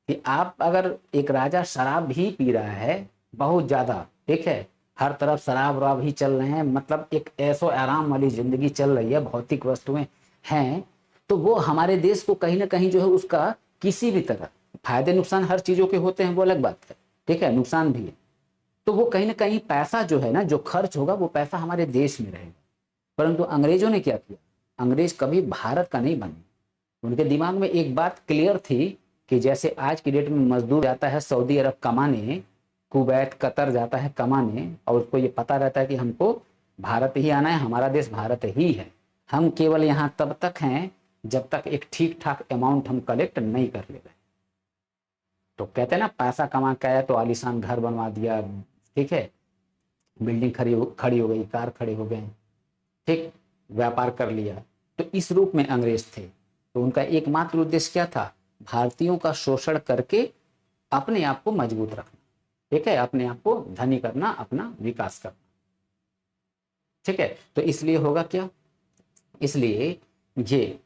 कि आप अगर, एक राजा शराब भी पी रहा है बहुत ज्यादा, ठीक है, हर तरफ शराब वराब ही चल रहे हैं, मतलब एक ऐसो आराम वाली जिंदगी चल रही है, भौतिक वस्तुएं हैं, तो वो हमारे देश को कहीं ना कहीं जो है उसका किसी भी तरह, फायदे नुकसान हर चीजों के होते हैं, वो अलग बात है, ठीक है, नुकसान भी है, तो वो कहीं ना कहीं पैसा जो है ना, जो खर्च होगा वो पैसा हमारे देश में रहेगा। परंतु अंग्रेजों ने क्या किया, अंग्रेज कभी भारत का नहीं बने। उनके दिमाग में एक बात क्लियर थी कि जैसे आज की डेट में मजदूर जाता है सऊदी अरब कमाने, कुवैत, कतर जाता है कमाने, और उसको ये पता रहता है कि हमको भारत ही आना है, हमारा देश भारत ही है, हम केवल यहाँ तब तक हैं जब तक एक ठीक ठाक अमाउंट हम कलेक्ट नहीं कर ले रहे। तो कहते हैं ना, पैसा कमा के आया तो आलीशान घर बनवा दिया, ठीक है, बिल्डिंग खड़ी हो गई, कार खड़े हो गए, ठीक, व्यापार कर लिया। तो इस रूप में अंग्रेज थे। तो उनका एकमात्र उद्देश्य क्या था, भारतीयों का शोषण करके अपने आप को मजबूत रखना, ठीक है, अपने आप को धनी करना, अपना विकास करना। ठीक है, तो इसलिए होगा क्या, इसलिए ये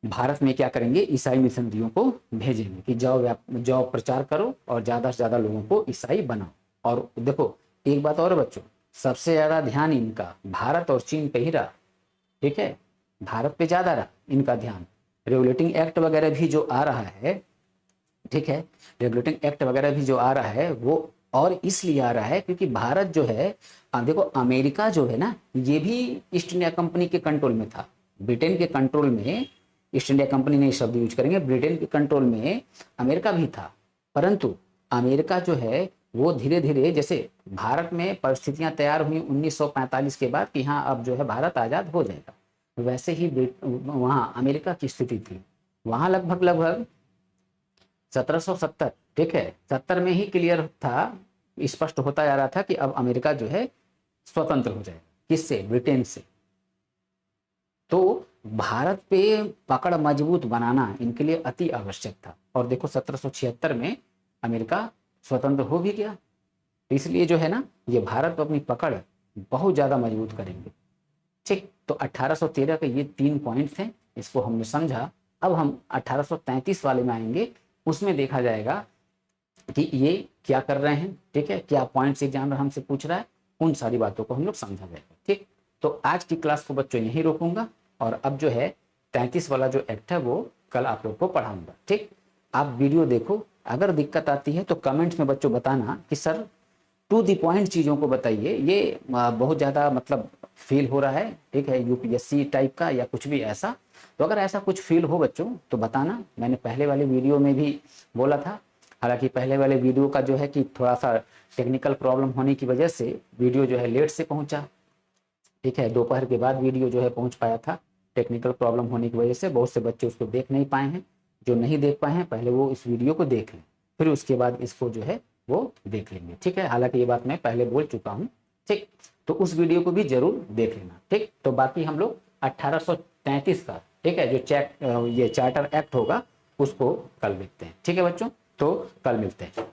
भारत में क्या करेंगे, ईसाई मिशनरियों को भेजेंगे कि जाओ जाओ प्रचार करो और ज्यादा से ज्यादा लोगों को ईसाई बनाओ। और देखो एक बात और बच्चों, सबसे ज्यादा ध्यान इनका भारत और चीन पे ही रहा। ठीक है, भारत पे ज्यादा रहा इनका ध्यान। रेगुलेटिंग एक्ट वगैरह भी जो आ रहा है, ठीक है, रेगुलेटिंग एक्ट वगैरह भी जो आ रहा है वो और इसलिए आ रहा है क्योंकि भारत जो है, देखो अमेरिका जो है ना, ये भी ईस्ट इंडिया कंपनी के कंट्रोल में था, ब्रिटेन के कंट्रोल में, ईस्ट इंडिया कंपनी नहीं शब्द यूज करेंगे, ब्रिटेन के कंट्रोल में अमेरिका भी था। परंतु अमेरिका जो है वो धीरे धीरे, जैसे भारत में परिस्थितियां तैयार हुई 1945 के बाद कि हाँ अब जो है भारत आजाद हो जाएगा, वैसे ही वहां अमेरिका की स्थिति थी। वहां लगभग लगभग 1770, ठीक है, 70 में ही क्लियर था, स्पष्ट होता जा रहा था कि अब अमेरिका जो है स्वतंत्र हो जाएगा, किससे, ब्रिटेन से। तो भारत पे पकड़ मजबूत बनाना इनके लिए अति आवश्यक था। और देखो 1776 में अमेरिका स्वतंत्र हो भी गया, इसलिए जो है ना, ये भारत पर अपनी पकड़ बहुत ज्यादा मजबूत करेंगे। ठीक, तो 1813 के ये 3 पॉइंट्स हैं, इसको हमने समझा। अब हम 1833 वाले में आएंगे, उसमें देखा जाएगा कि ये क्या कर रहे हैं, ठीक है, क्या पॉइंट्स एग्जामिनर हमसे पूछ रहा है, उन सारी बातों को हम लोग समझा जाएगा। ठीक, तो आज की क्लास को बच्चों यहीं रोकूंगा, और अब जो है 33 वाला जो एक्ट है वो कल आप लोग को पढ़ाऊंगा। ठीक, आप वीडियो देखो, अगर दिक्कत आती है तो कमेंट्स में बच्चों बताना कि सर टू दी पॉइंट चीज़ों को बताइए, ये बहुत ज़्यादा मतलब फील हो रहा है, ठीक है, यूपीएससी टाइप का या कुछ भी ऐसा। तो अगर ऐसा कुछ फील हो बच्चों तो बताना, मैंने पहले वाले वीडियो में भी बोला था, हालांकि पहले वाले वीडियो का जो है कि थोड़ा सा टेक्निकल प्रॉब्लम होने की वजह से वीडियो जो है लेट से पहुंचा, ठीक है, दोपहर के बाद वीडियो जो है पहुंच पाया था, टेक्निकल प्रॉब्लम होने की वजह से बहुत से बच्चे उसको देख नहीं पाए हैं। जो नहीं देख पाए हैं पहले वो इस वीडियो को देख लें, फिर उसके बाद इसको जो है वो देख लेंगे। ठीक है, हालांकि ये बात मैं पहले बोल चुका हूँ। ठीक, तो उस वीडियो को भी जरूर देख लेना। ठीक, तो बाकी हम लोग 1833 का, ठीक है, जो ये चार्टर एक्ट होगा उसको कल देखते हैं। ठीक है बच्चों, तो कल मिलते हैं।